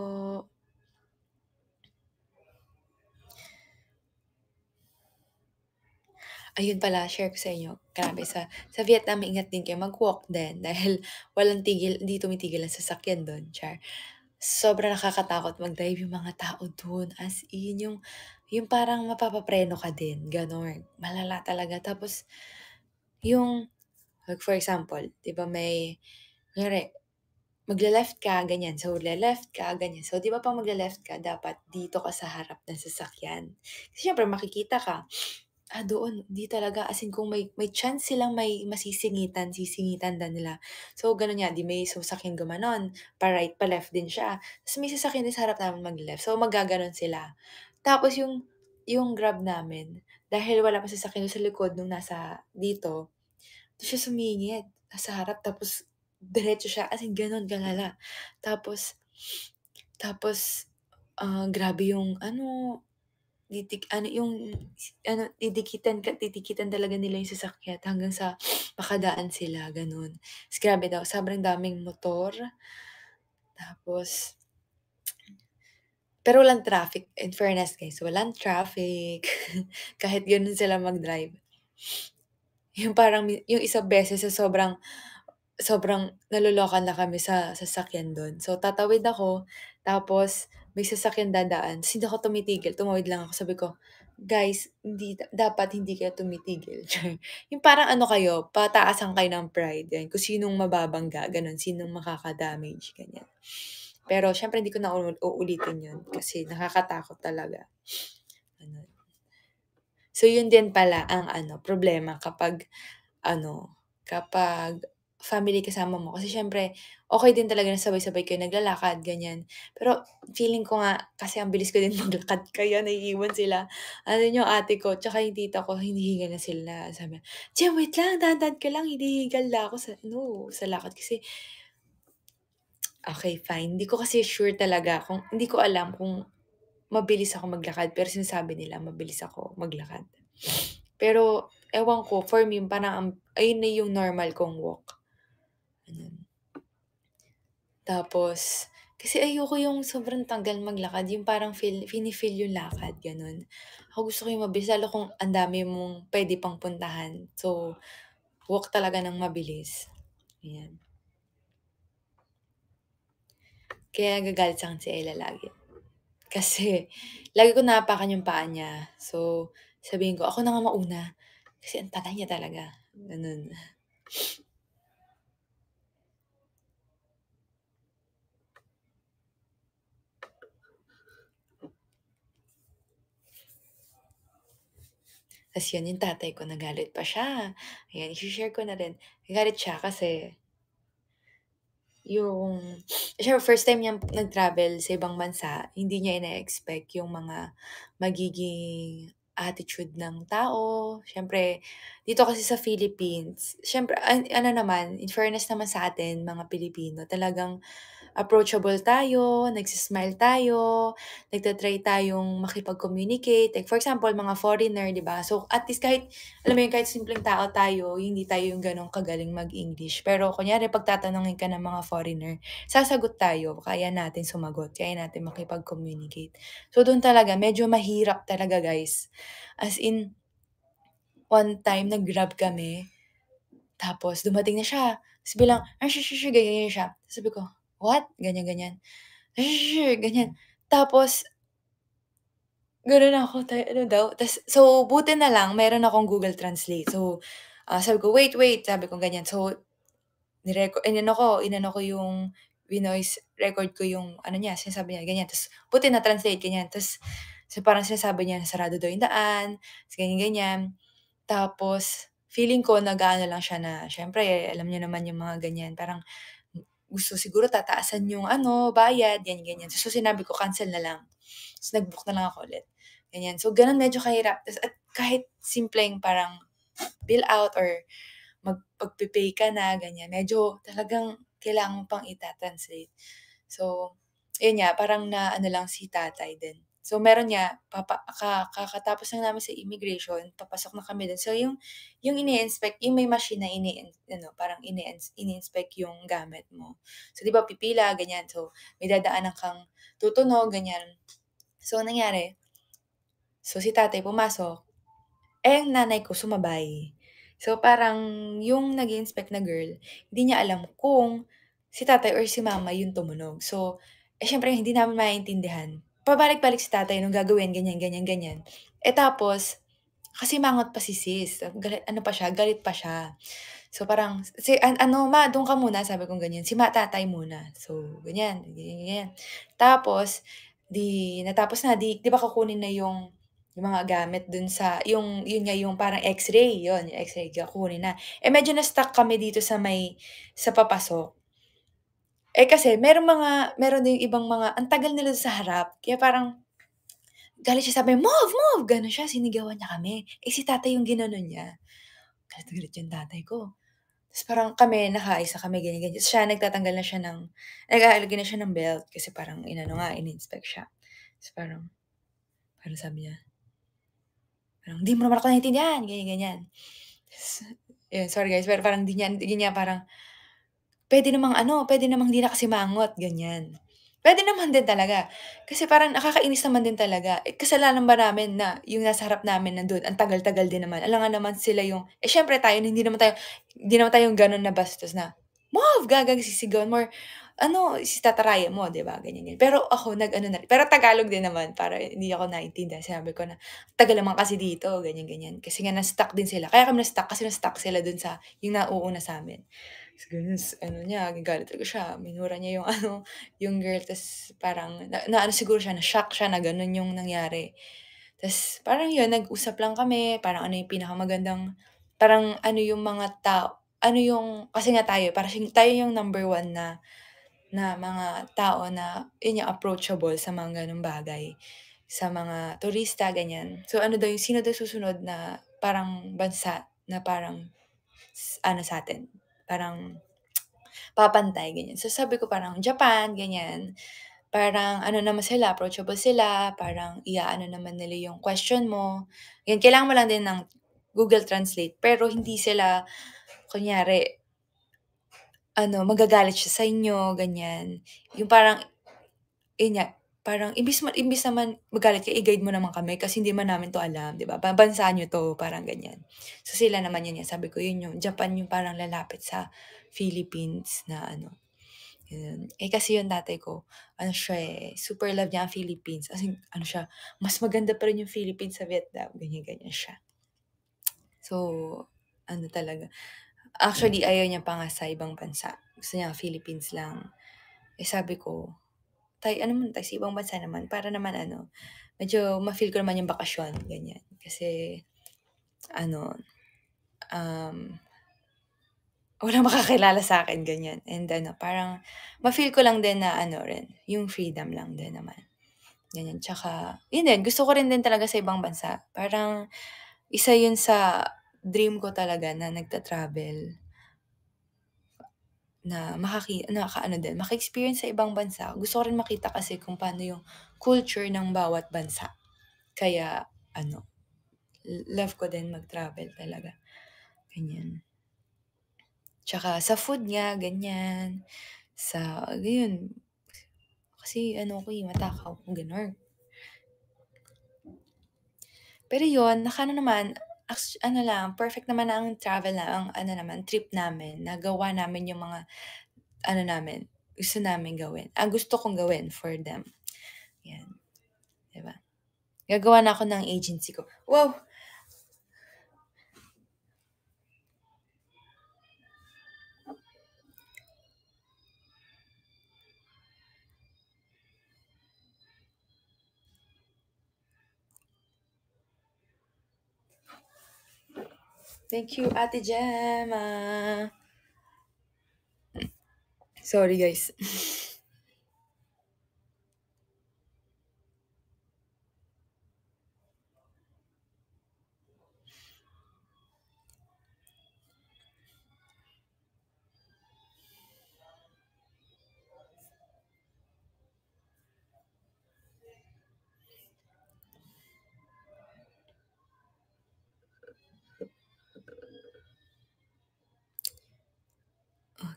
Ayun pala, share ko sa inyo. Grabe, sa Vietnam, ingat din kayo. Mag-walk din dahil walang tigil, hindi tumitigil ang sasakyan doon. Char. Sobrang nakakatakot mag-drive yung mga tao doon. As in, yung parang mapapapreno ka din. Ganon. Malala talaga. Tapos, yung, like for example, di ba kunyari, magle-left ka, ganyan. So, le-left ka, ganyan. So, di ba pag magle-left ka, dapat dito ka sa harap ng sasakyan. Kasi syempre, makikita ka. Doon, di talaga. As in, kung may chance silang may masisingitan, sisingitan din nila. So, ganun yan. Di may sasakyan gumanon. Pa-right, pa-left din siya. Tapos may sasakyan din sa harap namin mag-left. So, magaganon sila. Tapos, yung grab namin, dahil wala pa sasakyan sa likod nung nasa dito, doon siya sumingit sa harap. Tapos, diretso siya. As in, ganun, galala. Tapos, grabe yung, didikitan talaga nila yung sasakyan hanggang sa makadaan sila, gano'n. Ta's grabe daw, sobrang daming motor. Tapos, pero walang traffic, in fairness guys, walang traffic. Kahit gano'n sila mag-drive. Yung parang yung isang beses sa sobrang nalulokan na kami sa sasakyan dun. So, tatawid ako, tapos may sasakyan dadaan, ta's hindi ako tumitigil, tumawid lang ako. Sabi ko, "Guys, dapat hindi kayo tumitigil." Yung parang ano kayo, pataasan kayo ng pride, yan. Kung sinong mababangga, gano'n, sinong makaka-damage, ganyan. Pero siyempre hindi ko na uulitin yun kasi nakakatakot talaga. Gano'n. So, yun din pala ang problema kapag family kasama mo. Kasi siyempre, okey din talaga na sabay-sabay kayo naglalakad, ganyan. Pero feeling ko nga, kasi ang bilis ko din maglakad kaya naiiwan sila. Ano yung ate ko tsaka yung tita ko, hinihingal na sila. Sabi, "Jem, wait lang, dahan-dahan ka lang, hinihingal na ako sa lakad." Kasi okey, fine. Hindi ko kasi sure talaga hindi ko alam kung mabilis ako maglakad, pero sinasabi nila mabilis ako maglakad. Pero ewan ko, for me parang ayun na yung normal kong walk, gano'n. Tapos, kasi ayoko yung sobrang tagal maglakad, yung parang fini-feel yung lakad, gano'n. Ako gusto ko yung mabilis lalo kung ang dami mong puwede pang puntahan. So, walk talaga ng mabilis, ayan. Kaya nagagalit sa'kin si Ella lagi. Kasi lagi ko naapakan yung paa niya. So, sabihin ko, "Ako na nga mauna." Kasi ang tagal niya talaga, gano'n. Tas yun, yung tatay ko nagalit pa siya. Ayan, i-she-share ko na rin. Nagalit siya kasi yung siyempre first time niyang nag-travel sa ibang bansa, hindi niya ine-expect yung mga magiging attitude ng tao. Siyempre dito kasi sa Philippines, siyempre ano naman, in fairness naman sa atin mga Pilipino, talagang approachable tayo, tayo, nagta-try tayong makipag-communicate. Like for example, mga foreigner, 'di ba? So at least kahit alam mo yun, kahit simpleng tao tayo, hindi tayo yung gano'n kagaling mag-English. Pero kunyari 'pag tatanungin ka ng mga foreigner, sasagot tayo, kaya natin sumagot, kaya natin makipag-communicate. So dun talaga medyo mahirap talaga, guys. As in, one time nag-Grab kami, tapos dumating na siya, ta's biglang, ganyan siya. Sabi ko, "What?" Ganyan, ganyan. Ganyan. Tapos gano'n ako, ano daw, so buti na lang meron akong Google Translate. So, sabi ko, "Wait, wait," sabi ko ganyan. So, inano ko yung vinoice record ko yung ano niya, sinasabi niya ganyan. Ta's buti na-translate ganyan. Ta's so parang sinasabi niya na sarado daw yung daan, ta's ganyan, ganyan. Tapos feeling ko nag-aano lang siya na siyempre alam niyo naman yung mga ganyan, parang gusto siguro tataasan yung ano, bayad, ganyan, ganyan. So sinabi ko, "Cancel na lang." Ta's nag-book na lang ako ulit, ganyan. So gano'n medyo kahirap ta's at kahit simpleng parang bill out or magpe-pay ka na ganyan, medyo talagang kailangan mo pang ita-translate. So, yun nga parang naano lang si tatay din. So meron nga kakatapos lang namin sa immigration, papasok na kami dun. So yung ini-inspect, yung may machine na ano, parang ini-inspect yung gamit mo. So 'di ba pipila ganyan, so may dadaanan kang tutunog ganyan. So ang nangyari, so si tatay pumasok, eh, ang nanay ko sumabay. So, parang yung nag-i-inspect na girl, hindi niya alam kung si tatay or si mama yung tumunog. So, eh, siyempre hindi namin maintindihan. Pabalik-balik si tatay nung gagawin, ganyan, ganyan, ganyan. Eh, tapos, kasi mangot pa si sis. Galit, ano pa siya, galit pa siya. So, parang, ano, ma, doon ka muna, sabi kong ganyan. Si tatay muna. So, ganyan, ganyan, ganyan. Tapos, natapos na, di ba kukunin na yung mga gamit dun sa yun nga yung parang X-ray, yun yung X-ray kukunin na. Eh, medyo na-stuck kami dito sa papasok. Eh, kasi meron ding ibang mga ang tagal nila sa harap kaya parang galit siya sabi, "Move, move!" Gano'n siya, sinigawan niya kami. Eh, si tatay yung ginanon niya. Galit na galit yung tatay ko. Ta's parang kami nakaayos na kami ganyan, ganyan. Siya nagtatanggal na siya ng nag-aalagay na siya ng belt kasi parang inano nga, ini-inspect siya. Ta's parang parang sabi niya, parang, "Di mo naman ako naiintindihan," ganyan, ganyan. Tas yun, sorry guys, pero parang di niya parang, puwede namang 'di na kasi mangot, ganyan. Puwede naman din talaga, kasi parang nakakainis naman din talaga, eh, kasalanan ba namin na yung nasa harap namin nandun ang tagal-tagal din naman, alangan naman sila yung siyempre tayo hindi naman tayo yung gano'n na bastos na, "Move!" Sisigawan mo or ano, tatarayan mo, 'di ba, ganyan, ganyan. Pero ako nag-ano na rin pero Tagalog din naman para hindi ako naintindihan, sinabi ko na, "Tagal naman kasi dito," ganyan, ganyan. Kasi nga na-stuck din sila, kaya kami na-stuck kasi na-stuck sila dun sa yung nauuna sa'min. Ta's gano'n, ano niya, nagalit talaga siya, minura niya yung ano, yung girl ta's parang naano siguro siya, na-shock siya na gano'n yung nangyari. Ta's parang yun, nag-usap lang kami, parang ano yung pinakamagandang parang ano yung mga ano yung kasi nga tayo yung number one na na mga tao na yun yung approachable sa mga gano'ng bagay, sa mga turista, ganyan. So ano daw yung sino daw susunod na parang bansa na parang ano sa'tin, parang papantay, ganyan. So sabi ko parang Japan, ganyan. Parang ano naman sila, approachable sila, parang i-aano naman nila yung question mo. Yan, kailangan mo lang din ng Google Translate, pero hindi sila kunyari ano, magagalit siya sa inyo, ganyan. Yung parang yun nga, parang imbis naman magalit ka, i-guide mo naman kami kasi hindi man namin 'to alam, 'di ba? Bansa niyo 'to, parang ganyan. So sila naman yun nga, sabi ko yun yung Japan yung parang lalapit sa Philippines na ano, yun. Eh, kasi yung tatay ko ano siya, eh, super love niya ang Philippines, as in ano siya, mas maganda pa rin yung Philippines sa Vietnam, ganyan, ganyan siya. So, ano talaga, actually ayaw niya pa nga sa ibang bansa, gusto niya Philippines lang. Eh, sabi ko, ano naman tayo sa ibang bansa naman para naman ano, medyo ma-feel ko naman yung bakasyon, ganyan. Kasi ano, walang makakilala sa'kin, ganyan. And parang ma-feel ko lang din na ano rin, yung freedom lang din naman, ganyan. Tsaka yun din, gusto ko rin din talaga sa ibang bansa. Parang isa yun sa dream ko talaga na nagta-travel, na nakakaano din, maka-experience sa ibang bansa. Gusto ko rin makita kasi kung paano yung culture ng bawat bansa. Kaya ano, love ko din mag-travel talaga, ganyan. Tsaka sa food nga, ganyan. Sa ayun, kasi ano ko, matakaw, gano'n. Pero yun, naka-ano naman, ano lang, perfect naman ang travel na ang ano naman, trip namin. Nagawa namin yung mga ano namin, gusto namin gawin. Gusto kong gawin for them. Yan, 'di ba? Gagawa na ako ng agency ko. Wow! Thank you, Ate Gemma. Sorry, guys.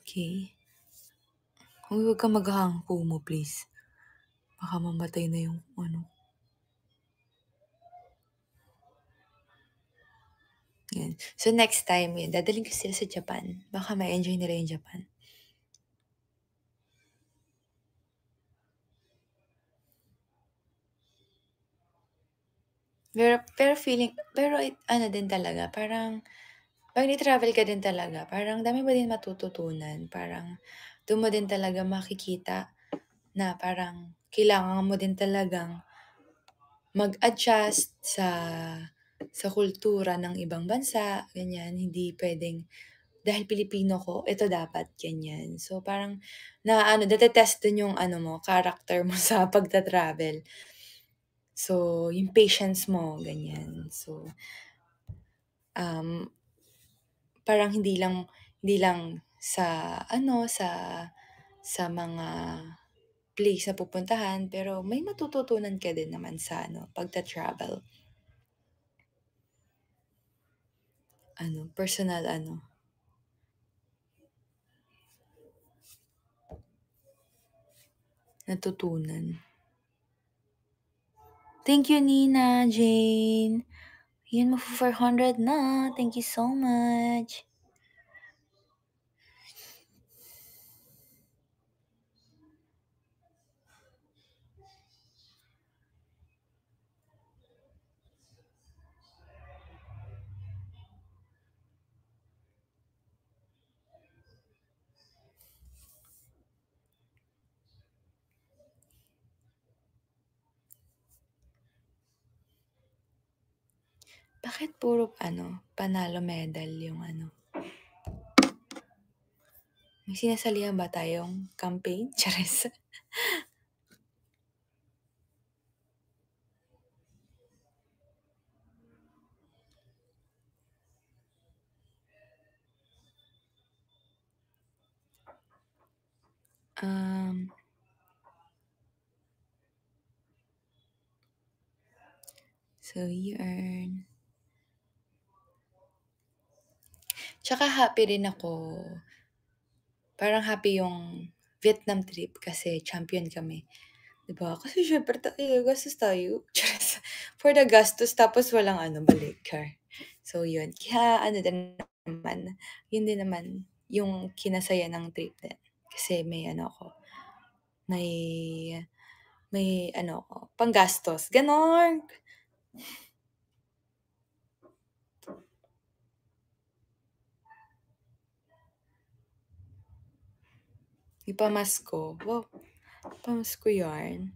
Okay. Huwag kang maghahang mo, please. Baka mamatay na yung ano. Yan. So, next time, yun, dadalhin ko sila sa Japan. Baka ma-enjoy nila yung Japan. Pero feeling, pero ano din talaga, parang, pag travel ka din talaga, parang dami mo din matututunan. Parang, doon mo din talaga makikita na parang kailangan mo din talagang mag-adjust sa kultura ng ibang bansa, ganyan. Hindi pwedeng, dahil Pilipino ko, ito dapat, ganyan. So, parang, nate-test din yung ano mo, character mo sa pagta-travel. So, yung patience mo, ganyan. So, um, parang hindi lang sa ano, sa mga place na pupuntahan, pero may matututunan ka din naman sa ano, pagta-travel. Ano, personal ano, natutunan. Thank you, Nina, Jane. Yun, magfo-400 na. Thank you so much. Bakit puro ano, panalo medal yung ano? May sinasalihan ba tayong campaign? Charis. Um, so you earn. Tsaka happy rin ako. Parang happy yung Vietnam trip kasi champion kami. 'Di ba? Kasi syempre gagastos tayo. Charis. For the gastos tapos walang ano, balik. Char. So yun. Kaya ano din naman, yun din naman yung kinasaya ng trip din. Kasi may ano ako, may ano ako, panggastos. Ganon! May pamasko. Wow, pamasko yarn.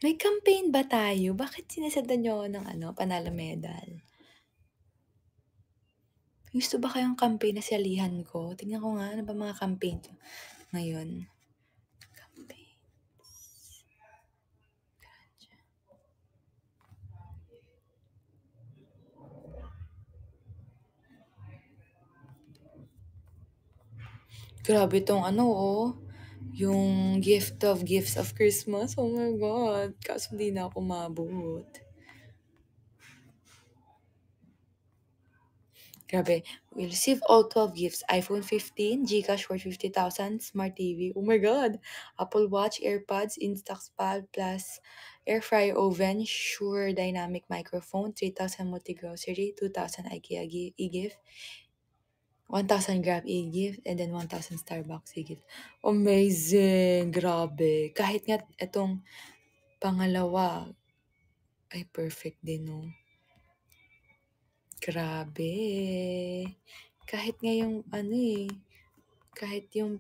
May campaign ba tayo? Bakit sinasendan niyo ako ng panalo medal? May gusto ba kayong campaign na salihan ko? Tignan ko nga, ano ba mga campaign ngayon? Campaign. Grabe tong yung gifts of Christmas. Oh my God. Kaso hindi na ako mabot. Grabe. We receive all 12 gifts. iPhone 15, Gcash worth 50,000, Smart TV. Oh my God. Apple Watch, AirPods, Instaxpal Plus, Air Fryer Oven, Shure Dynamic Microphone, 3,000 Multi-Grocery, 2,000 IKEA e-gift, 1,000 Grab e-gift, and then 1,000 Starbucks e-gift. Amazing! Grabe. Kahit nga itong pangalawa, ay perfect din, no? Grabe. Kahit nga yung kahit yung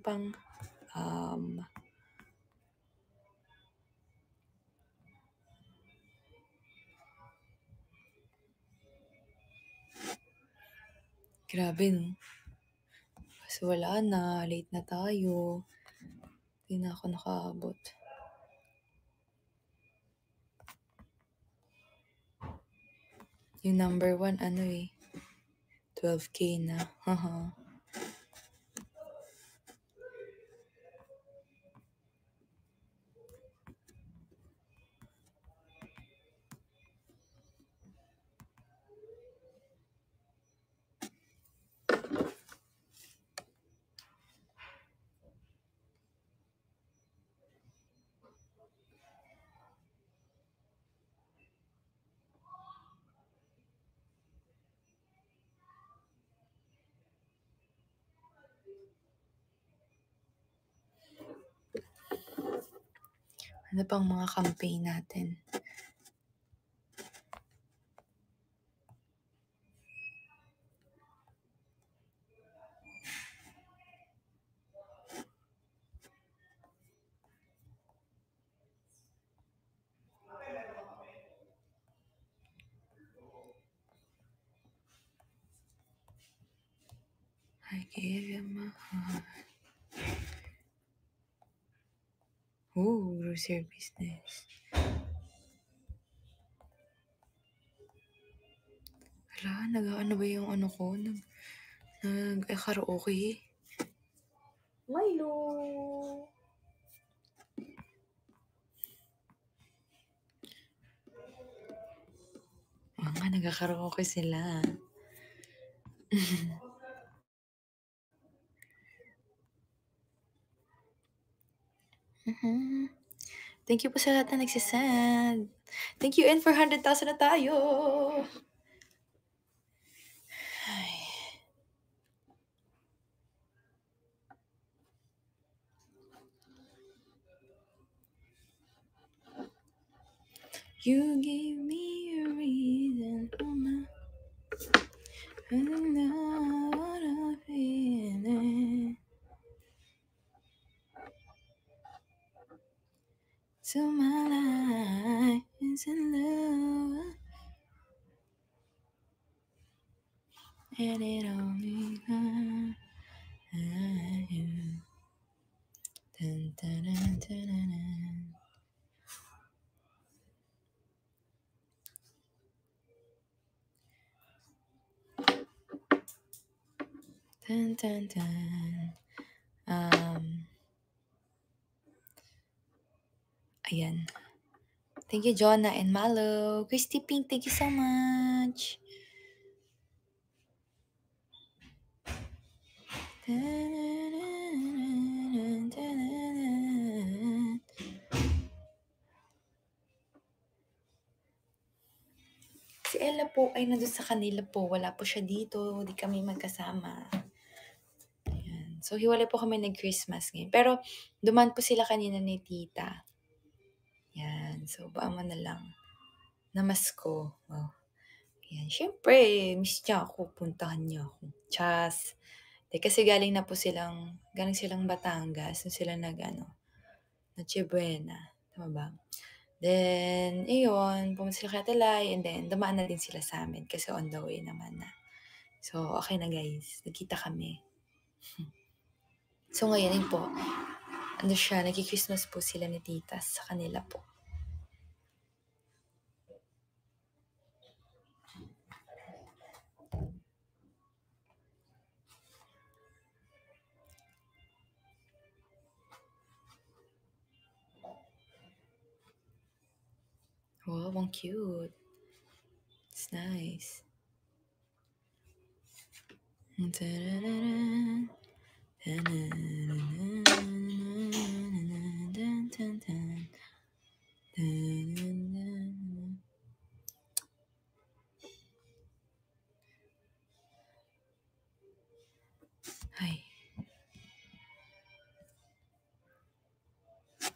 grabe, no? Kasi wala na, late na tayo. Hindi na ako nakaabot. Yung number 1, 12K na. Haha. Ano pang mga campaign natin? I gave you my heart. Oh, grocery business. Wala, nag-ano ba yung ko? Karaoke. Milo! Nga, nagkakaraoke sila. Thank you po sa lahat na nagsisend. Thank you, and 400,000 na tayo. Ay. You gave me a reason for my... I don't know what I'm feeling. So my life is in love. And it only comes at you. Dun, dun, dun, dun, dun, dun. Dun, dun, dun. Ayan. Thank you, Jonna and Malo. Christy Pink, thank you so much. Si Ella po ay nandun sa kanila po. Wala po siya dito. Di kami magkasama. Ayan. So, hiwalay po kami nag-Christmas ngayon. Pero, duman po sila kanina ni tita. Yan. So, baka man na lang. Namas ko. Oh. Yan. Siyempre, miss niya ako. Puntahan niya ako. Chas. Kasi galing silang Batangas. Nung sila Noche Buena. Tama ba? Then, iyon, pumunta sila kay Ate Lai, and then dumaan na din sila sa amin kasi on the way naman na. So, okay na guys, nagkita kami. So, ngayon yun po, nagki-Christmas po sila ni tita sa kanila po. Wow, ang cute. It's nice.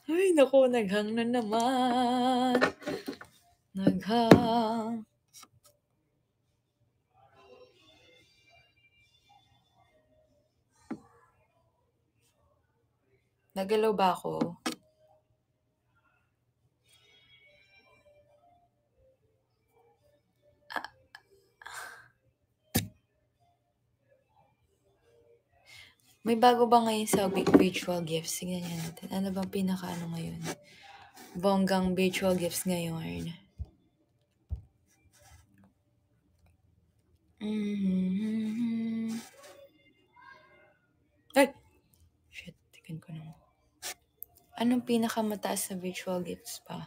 Ay, naku, naghang na naman. Naghang. Nagalaw ba ako? May bago ba ngayon sa virtual gifts? Tingnan niya natin. Ano bang pinaka-ano ngayon? Bonggang virtual gifts ngayon. Ay! Shit, tingnan ko naman. Anong pinakamataas na virtual gifts pa?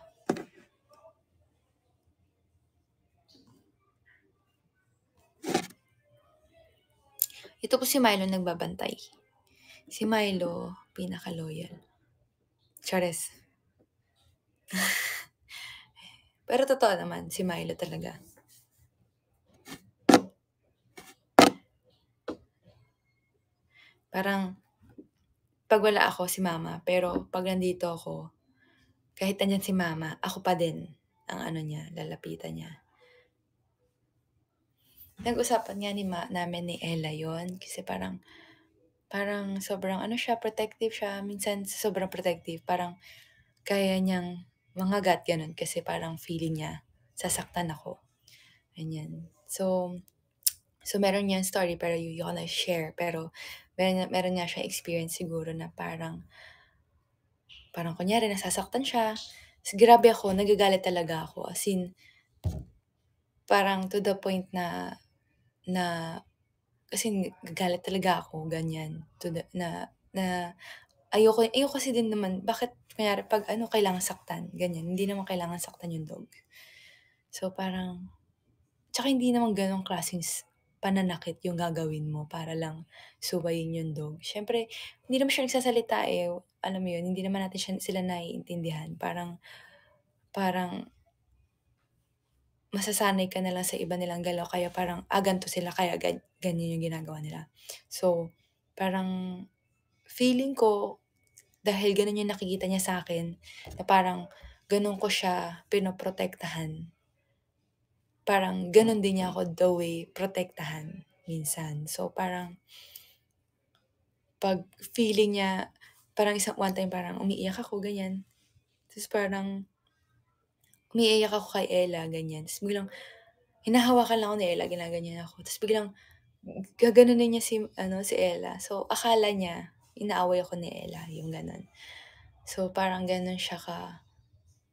Ito po si Milo nagbabantay. Si Milo, pinaka-loyal. Chares. Pero totoo naman, si Milo talaga. Parang, pag wala ako, si mama. Pero pag nandito ako, kahit nandyan si mama, ako pa din ang ano niya, lalapitan niya. Nag-usapan nga namin ni Ella yon kasi parang sobrang ano siya, protective siya. Minsan sobrang protective, parang kaya niyang mangagat ganun kasi parang feeling niya sasaktan ako. Ganyan. So meron niyang story pero you ko na share. Pero meron nga siya experience siguro na parang kunyari nasasaktan siya. Grabe ako, nagagalit talaga ako. As in, parang to the point na kasi nagagalit talaga ako, ganyan. Na ayoko kasi din naman, bakit kunyari pag ano kailangan saktan, ganyan. Hindi naman kailangan saktan yung dog. So parang, tsaka hindi naman ganong klaseng pananakit yung gagawin mo para lang suwayin yung dog. Siyempre, hindi naman siya nagsasalita eh. Alam mo yun, hindi naman natin sila naiintindihan. Parang masasanay ka na lang sa iba nilang galaw kaya parang, ganito sila kaya ganyan yung ginagawa nila. So, parang feeling ko, dahil gano'n yung nakikita niya sa akin, na parang gano'n ko siya pinoprotektahan. Parang gano'n din niya ako the way protektahan minsan. So, parang 'pag feeling niya, parang one time parang umiiyak ako, ganyan. Tapos parang umiiyak ako kay Ella, ganyan. Tapos biglang hinahawakan lang ako ni Ella, ginaganyan ako. Tapos biglang gaganunin niya si Ella. So, akala niya inaaway ako ni Ella, yung gano'n. So, parang gano'n siya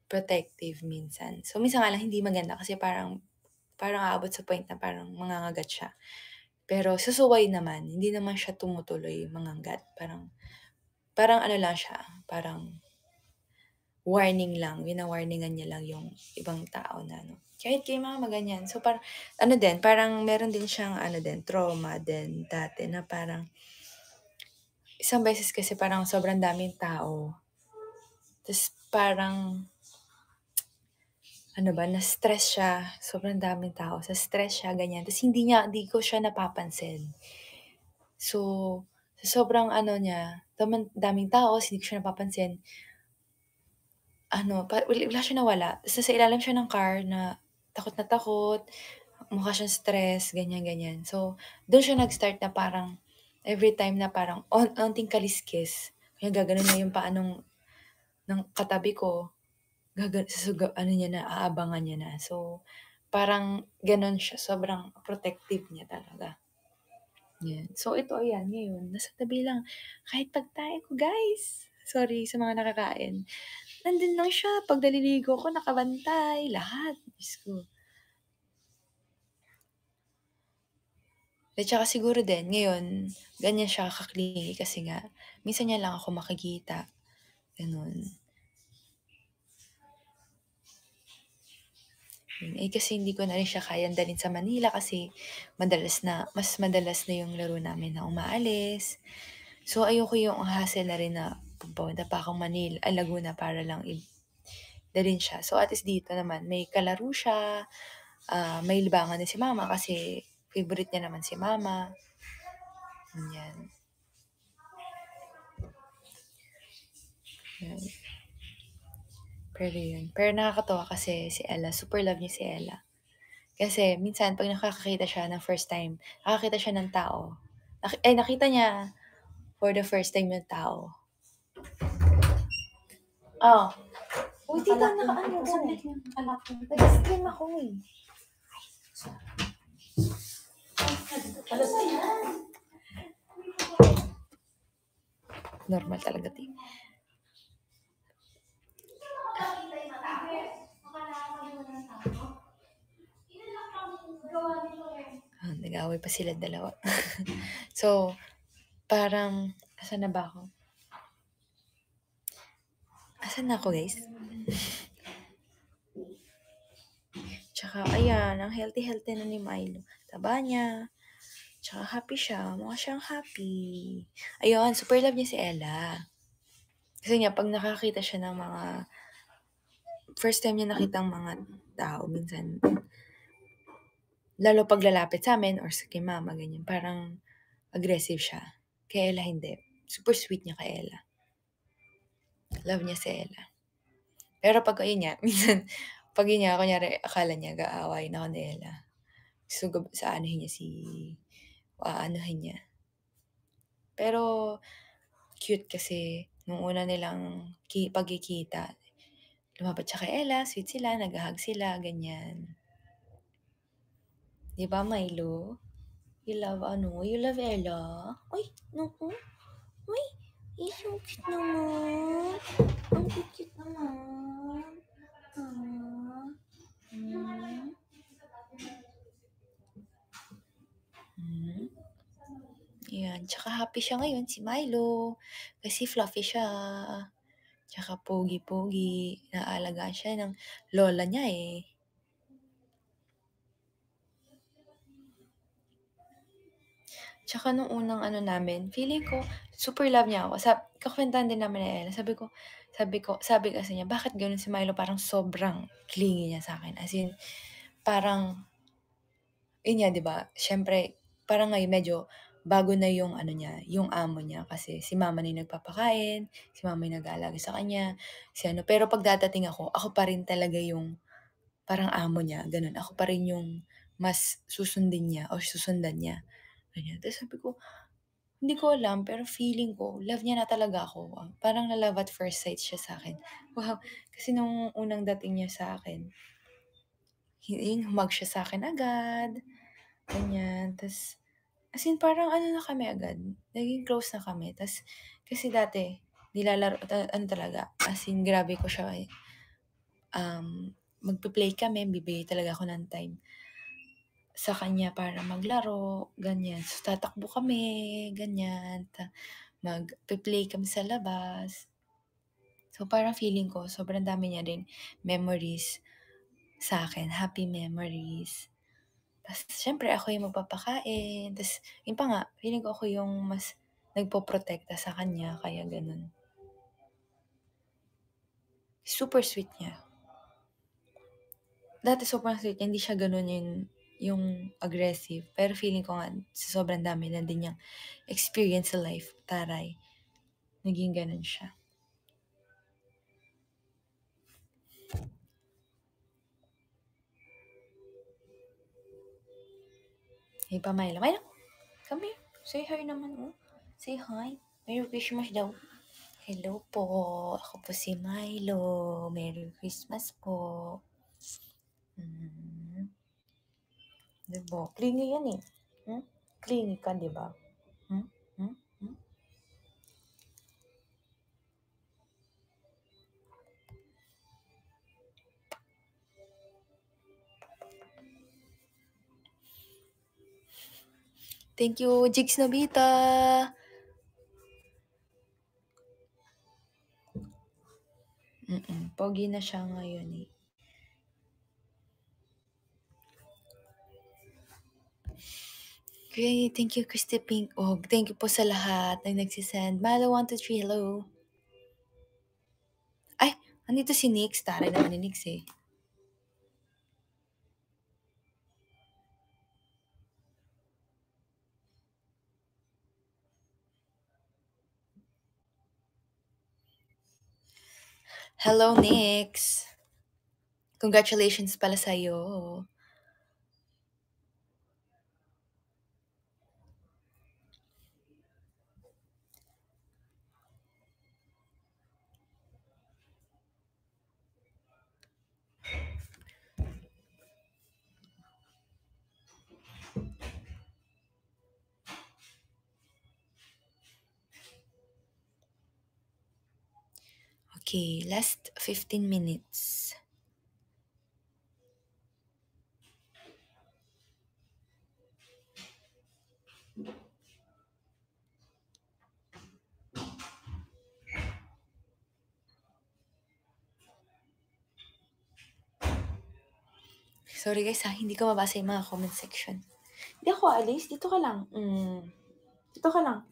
protective minsan. So, minsan nga lang hindi maganda kasi parang aabot sa point na parang mangangagat siya. Pero susuway naman, hindi naman siya tumutuloy manganggat. Parang ano lang siya, parang warning lang, wina-warningan niya lang yung ibang tao na ano, kahit kay mama ganyan. So parang ano din, parang meron din siyang ano din, trauma din dati na parang isang beses kasi parang sobrang daming tao. Tapos parang ano ba, na-stress siya, sobrang daming tao, sa stress siya ganyan. Tapos hindi ko siya napapansin. So, sa sobrang ano niya, daming tao, hindi ko siya napapansin. Ano, bigla siya nawala. Tapos nasa ilalim siya ng car na takot, mukha siyang stress, ganyan. So, dun siya nag-start na parang every time na parang onting kaliskis, kaya gaganon niya yung paa ng katabi ko, ano niya na, aabangan niya na. So, parang gano'n siya, sobrang protective niya talaga. Yan. So, ito ayan, ngayon, nasa tabi lang. Kahit pagtae ko, guys, sorry sa mga nakakain, nandun lang siya. Pag naliligo ko, nakabantay, lahat. Diyos ko. At saka siguro din, ngayon, ganyan siya kaklingi kasi nga, minsan niya lang ako makikita. Ganun. Eh, kasi hindi ko na rin siya kayang dalhin sa Manila kasi mas madalas na yung laro namin na umaalis. So, ayoko yung hassle na rin na pupunta pa akong Laguna para lang dalhin siya. So, at least dito naman, may kalaro siya, may libangan din si mama kasi favorite niya naman si mama. Yan. Yan. Pero yun. Pero nakakatawa kasi si Ella, super love niya si Ella. Kasi minsan pag nakakakita siya ng first time, nakakita siya ng tao. Nakita niya for the first time yung tao. Oh. Uy, tita, naka-ano ko. Saglit lang, nakalak ko. Nag-stream ako eh. Alas na yan. Normal talaga, ti. Nag-away pa sila dalawa. So, parang, asan na ba ako? Asan na ako, guys? Tsaka, ayan, ang healthy-healthy na ni Milo. Taba niya. Tsaka happy siya. Mukha siyang happy. Ayun, super love niya si Ella. Kasi nga, pag nakakita siya ng mga first time niya nakitang mga tao, minsan, lalo pag lalapit sa amin or sa kay mama, ganyan, parang aggressive siya. Kay Ella, hindi. Super sweet niya kay Ella. Love niya si Ella. Pero pag ayun niya, minsan, pag yun niya, kunyari, akala niya, ga-aaway na ako ni Ella. So, sa anuhin niya anuhin niya. Pero, cute kasi, nung una nilang pagkikita, lumapit siya kay Ella, sweet sila, nag-hug sila, ganyan. Di ba, Milo? You love Ella? Uy, naku. Uy, so cute naman. Ang cute naman. Yan, tsaka happy siya ngayon, si Milo. Kasi fluffy siya. Tsaka pogi-pogi. Naalagaan siya ng lola niya eh. Tsaka nung unang ano namin, feeling ko, super love niya ako. Kakwentan din namin ni Ella. Sabi kasi niya, bakit ganun si Milo? Parang sobrang clingy niya sa akin. As in, parang, yun niya, di ba? Siyempre, parang ngayon medyo bago na yung ano niya, yung amo niya. Kasi si mama na yung nagpapakain, si mama yung nag-aalaga sa kanya, Pero pag dadating ako pa rin talaga yung parang amo niya, ganun. Ako pa rin yung mas susundin niya o susundan niya. Ganyan. Tapos sabi ko, hindi ko alam, pero feeling ko, love niya na talaga ako. Parang na love at first sight siya sa akin. Wow. Kasi nung unang dating niya sa akin, humag siya sa akin agad. Ganyan. Tapos, as in, parang ano na kami agad. Naging close na kami. Tapos, kasi dati, ano talaga, as in, grabe ko siya magpe-play kami, bibigay talaga ako ng time sa kanya para maglaro, ganyan. So, tatakbo kami, ganyan. Magpe-play kami sa labas. So, parang feeling ko, sobrang dami niya rin memories sa akin, happy memories. Tapos, syempre, ako yung magpapakain. Tapos, yun pa nga, feeling ko ako yung mas nagpoprotekta sa kanya, kaya ganun. Super sweet niya. Dati sobrang sweet niya, hindi siya ganun yung aggressive. Pero feeling ko nga, sa sobrang dami na din niyang experience sa life, taray, naging ganun siya. Hey, Pamela. Milo, come here. Say hi naman, oh. Say hi. Merry Christmas daw. Hello po, ako po si Milo. Merry Christmas po. Diba? Clingy yan eh. Clingy ka, diba? Thank you, Jigs Nobita. Pogi na siya ngayon eh. Great, thank you, Christy Pink. Oh, thank you po sa lahat na nagsisend. Malo 123, hello. Ay, andito si Nix. Taray naman ni Nix eh. Hello, Nix. Congratulations pala sa'yo. Okay, last 15 minutes. Sorry guys ha, hindi ko mabasa yung mga comment section. Hindi ako alis, dito ka lang. Dito ka lang.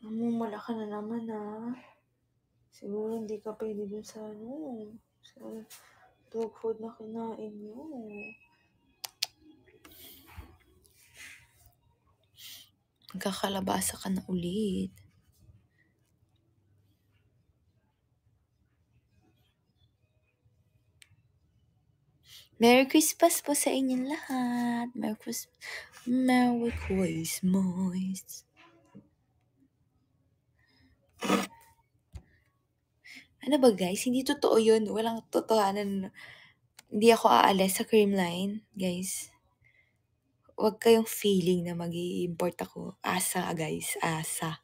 Namumula ka na naman ha. Siguro hindi ka pwede dun sa sa dog food na kinain nyo. Magkakalabasa ka na ulit. Merry Christmas po sa inyong lahat. Merry Christmas. Merry Christmas. Ano ba guys? Hindi totoo yun. Walang totohanan. Hindi ako aalis sa Creamline, guys. Huwag kayong feeling na mag-i-import ako. Asa, guys. Asa.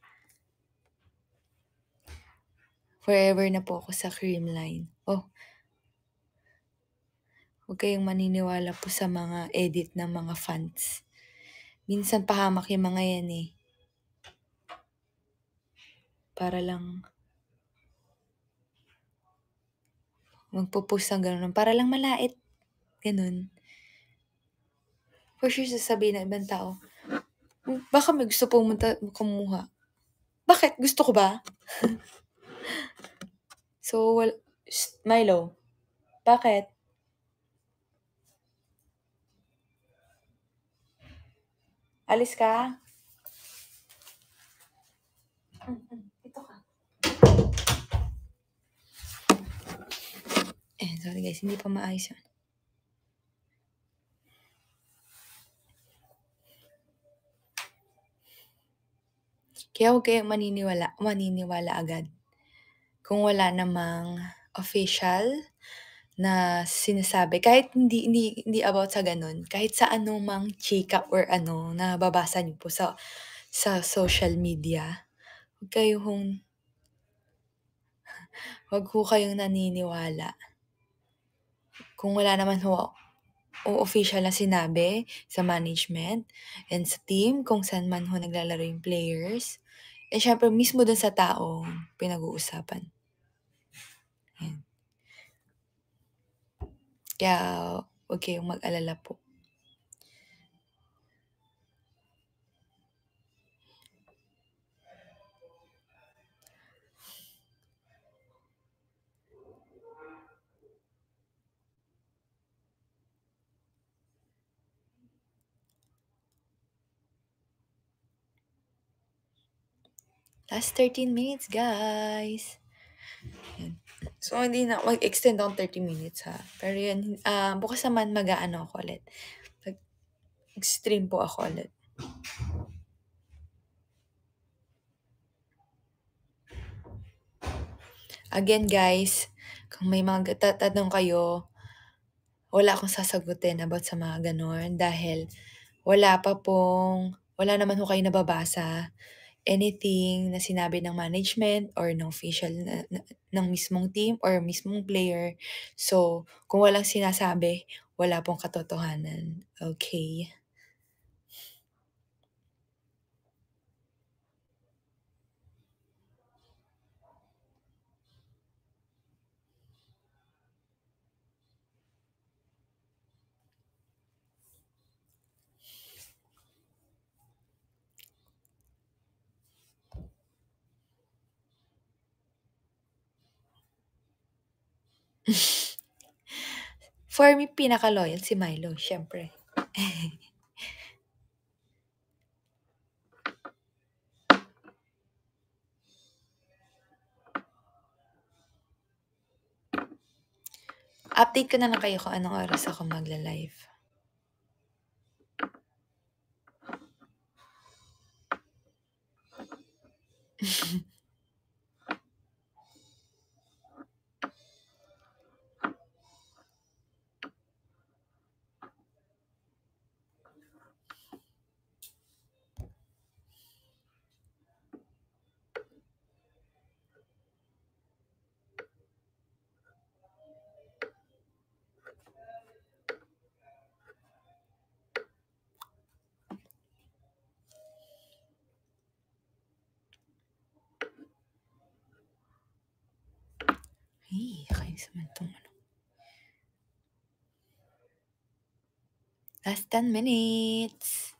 Forever na po ako sa Creamline. Oh. Huwag kayong maniniwala po sa mga edit ng mga fans. Minsan pahamak yung mga yan eh. Para lang magpo-post ng ganun. Para lang malait. Ganun. For sure sasabihin ng ibang tao, baka may gusto pong kumuha. Bakit? Gusto ko ba? So, Milo, bakit? Alis ka? Ito ka. Sorry guys, hindi pa maayos yun. Kaya huwag kayong maniniwala agad. Kung wala namang official na sinasabi, kahit hindi about sa ganun, kahit sa anumang chika or na babasa niyo po sa social media, huwag ho kayong naniniwala. Kung wala naman ho o official na sinabi sa management and sa team kung saan man ho naglalaro yung players. And syempre, mismo dun sa tao pinag-uusapan. Ayan. Kaya, huwag kayong mag-alala po. Last 13 minutes, guys. Yan. So, hindi na mag-extend ako 30 minutes, ha. Pero yan, bukas naman mag-aano ako ulit. Mag-stream po ako ulit. Again guys, kung may mga tatanong kayo, wala akong sasagutin about sa mga gano'n dahil wala naman ho kayo nababasa. Anything na sinabi ng management or ng official ng mismong team or mismong player. So, kung walang sinasabi, wala pong katotohanan. Okay? For me, pinaka-loyal si Milo, syempre. Update ko na lang kayo kung anong oras ako magla-live. Ay, kainis naman tong ano. Last 10 minutes.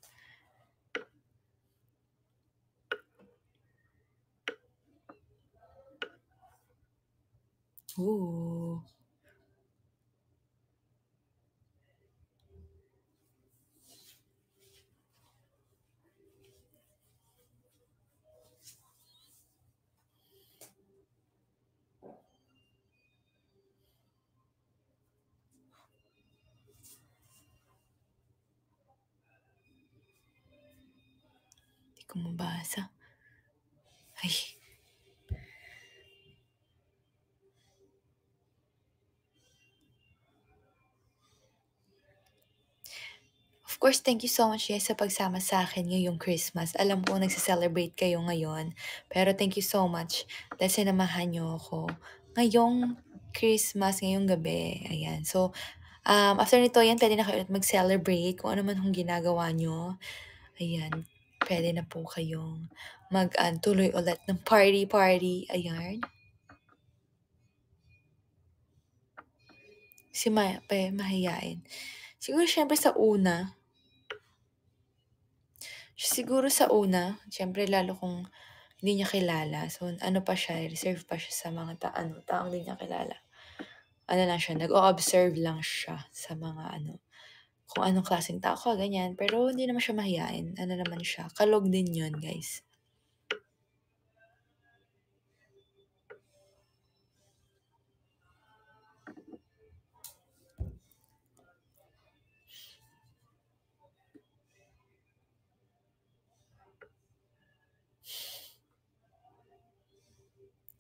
Ooh. Hindi ko mabasa. Ay. Of course, thank you so much guys sa pagsama sa akin ngayong Christmas. Alam ko nagse-celebrate kayo ngayon, pero thank you so much dahil sinamahan niyo ako ngayong Christmas, ngayong gabi. Ayan. So, after nito, yan, pwede na kayo ulit mag-celebrate kung ano man yung ginagawa nyo. Ayan. Pwede na po kayong tuloy ulit ng party. Ayan. Si Maya pa mahiyain. Siguro syempre sa una, syempre lalo kung hindi niya kilala. So, ano pa siya, reserve pa siya sa mga taong hindi niya kilala. Ano lang siya, nag-o-observe lang siya sa mga kung anong klaseng tao ka, ganyan. Pero hindi naman siya mahiyain. Ano naman siya, kalog din yun, guys.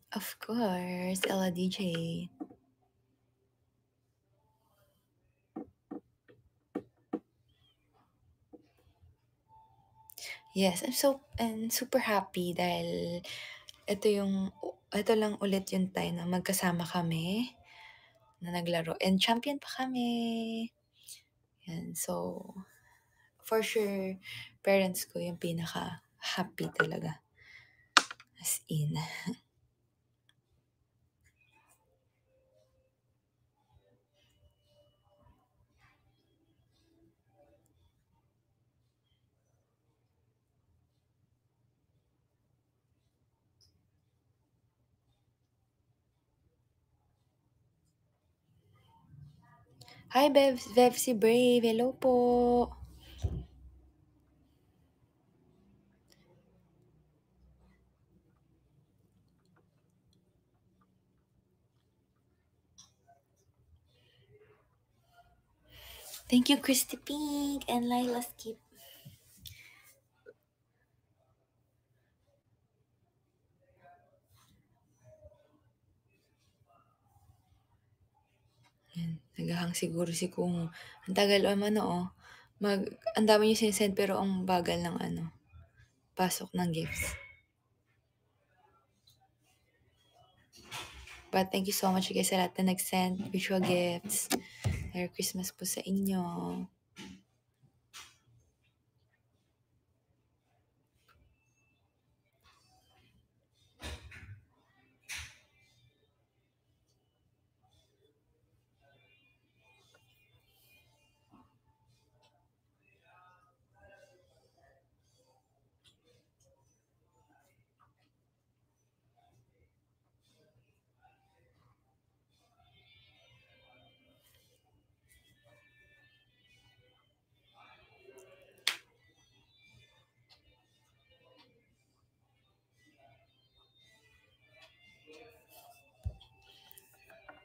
Of course, Ella DJ. Yes, I'm super happy dahil ito lang ulit yung time na magkasama kami na naglaro. And champion pa kami. Yan, so, for sure, parents ko yung pinaka-happy talaga. As in. Hi, Bevsy Brave. Hello po. Thank you, Christy Pink and Lila Skip. Yan, naghahang siguro si Kumu. Ang tagal ano, oh. Ang dami niyo sinisend pero ang bagal ng ano, pasok ng gifts. But thank you so much guys sa lahat na nag-send virtual gifts. Merry Christmas po sa inyo.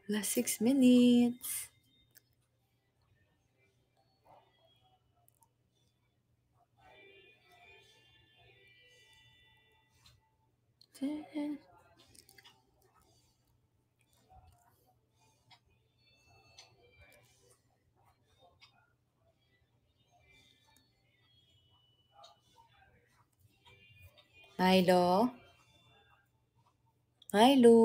Last 6 minutes. Milo? Milo?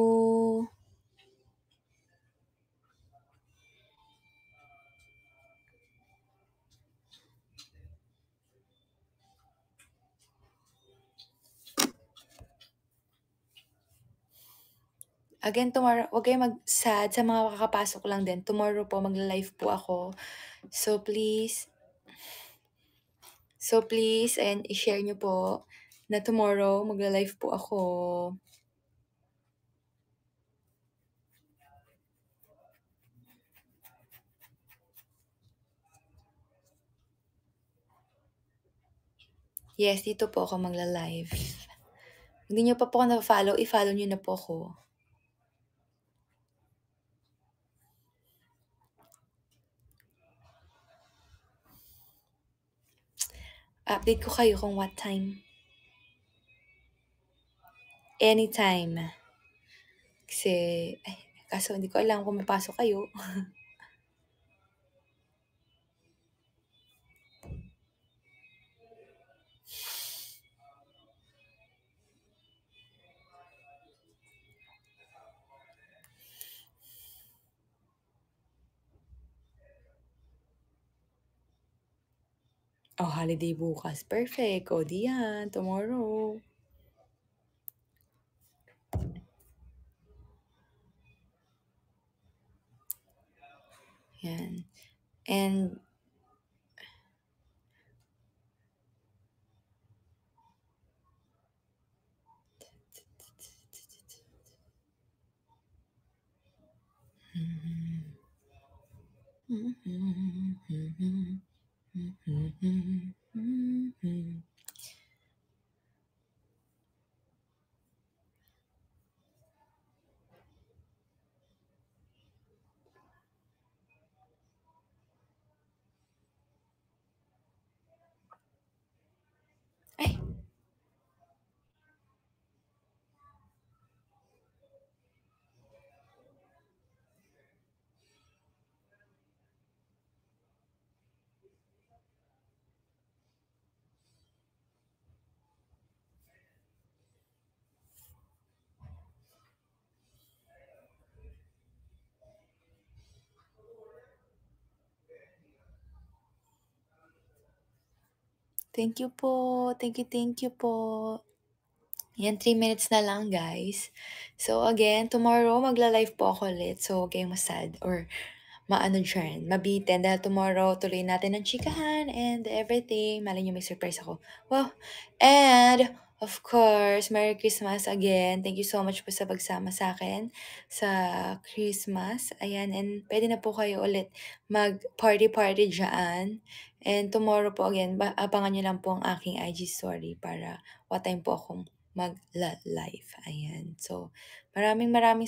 Again, tomorrow, huwag kayo mag-sad sa mga kakapasok lang din. Tomorrow po, magla-live po ako. So please, and i-share nyo po na tomorrow, magla-live po ako. Yes, dito po ako magla-live. Hindi nyo pa po ako na-follow, i-follow nyo na po ako. Update ko kayo kung what time. Anytime. Kasi, kaso hindi ko alam kung mapasok kayo. Oh, holiday bukas. Perfect. O, diyan. Tomorrow. Yan. And, ay, thank you po. Thank you po. Yan, 3 minutes na lang, guys. So, again, tomorrow, magla-live po ako ulit. So, huwag kayong masad or maano dyan, mabitin. Dahil tomorrow, tuloy natin ang chikahan and everything. Malay nyo, may surprise ako. Wow! And, of course, Merry Christmas again. Thank you so much po sa pagsama sa akin sa Christmas. Ayan, and pwede na po kayo ulit mag-party-party dyan. And tomorrow po again, abangan nyo lang po ang aking IG story para what time po akong mag-live. Ayan. So, maraming salamat.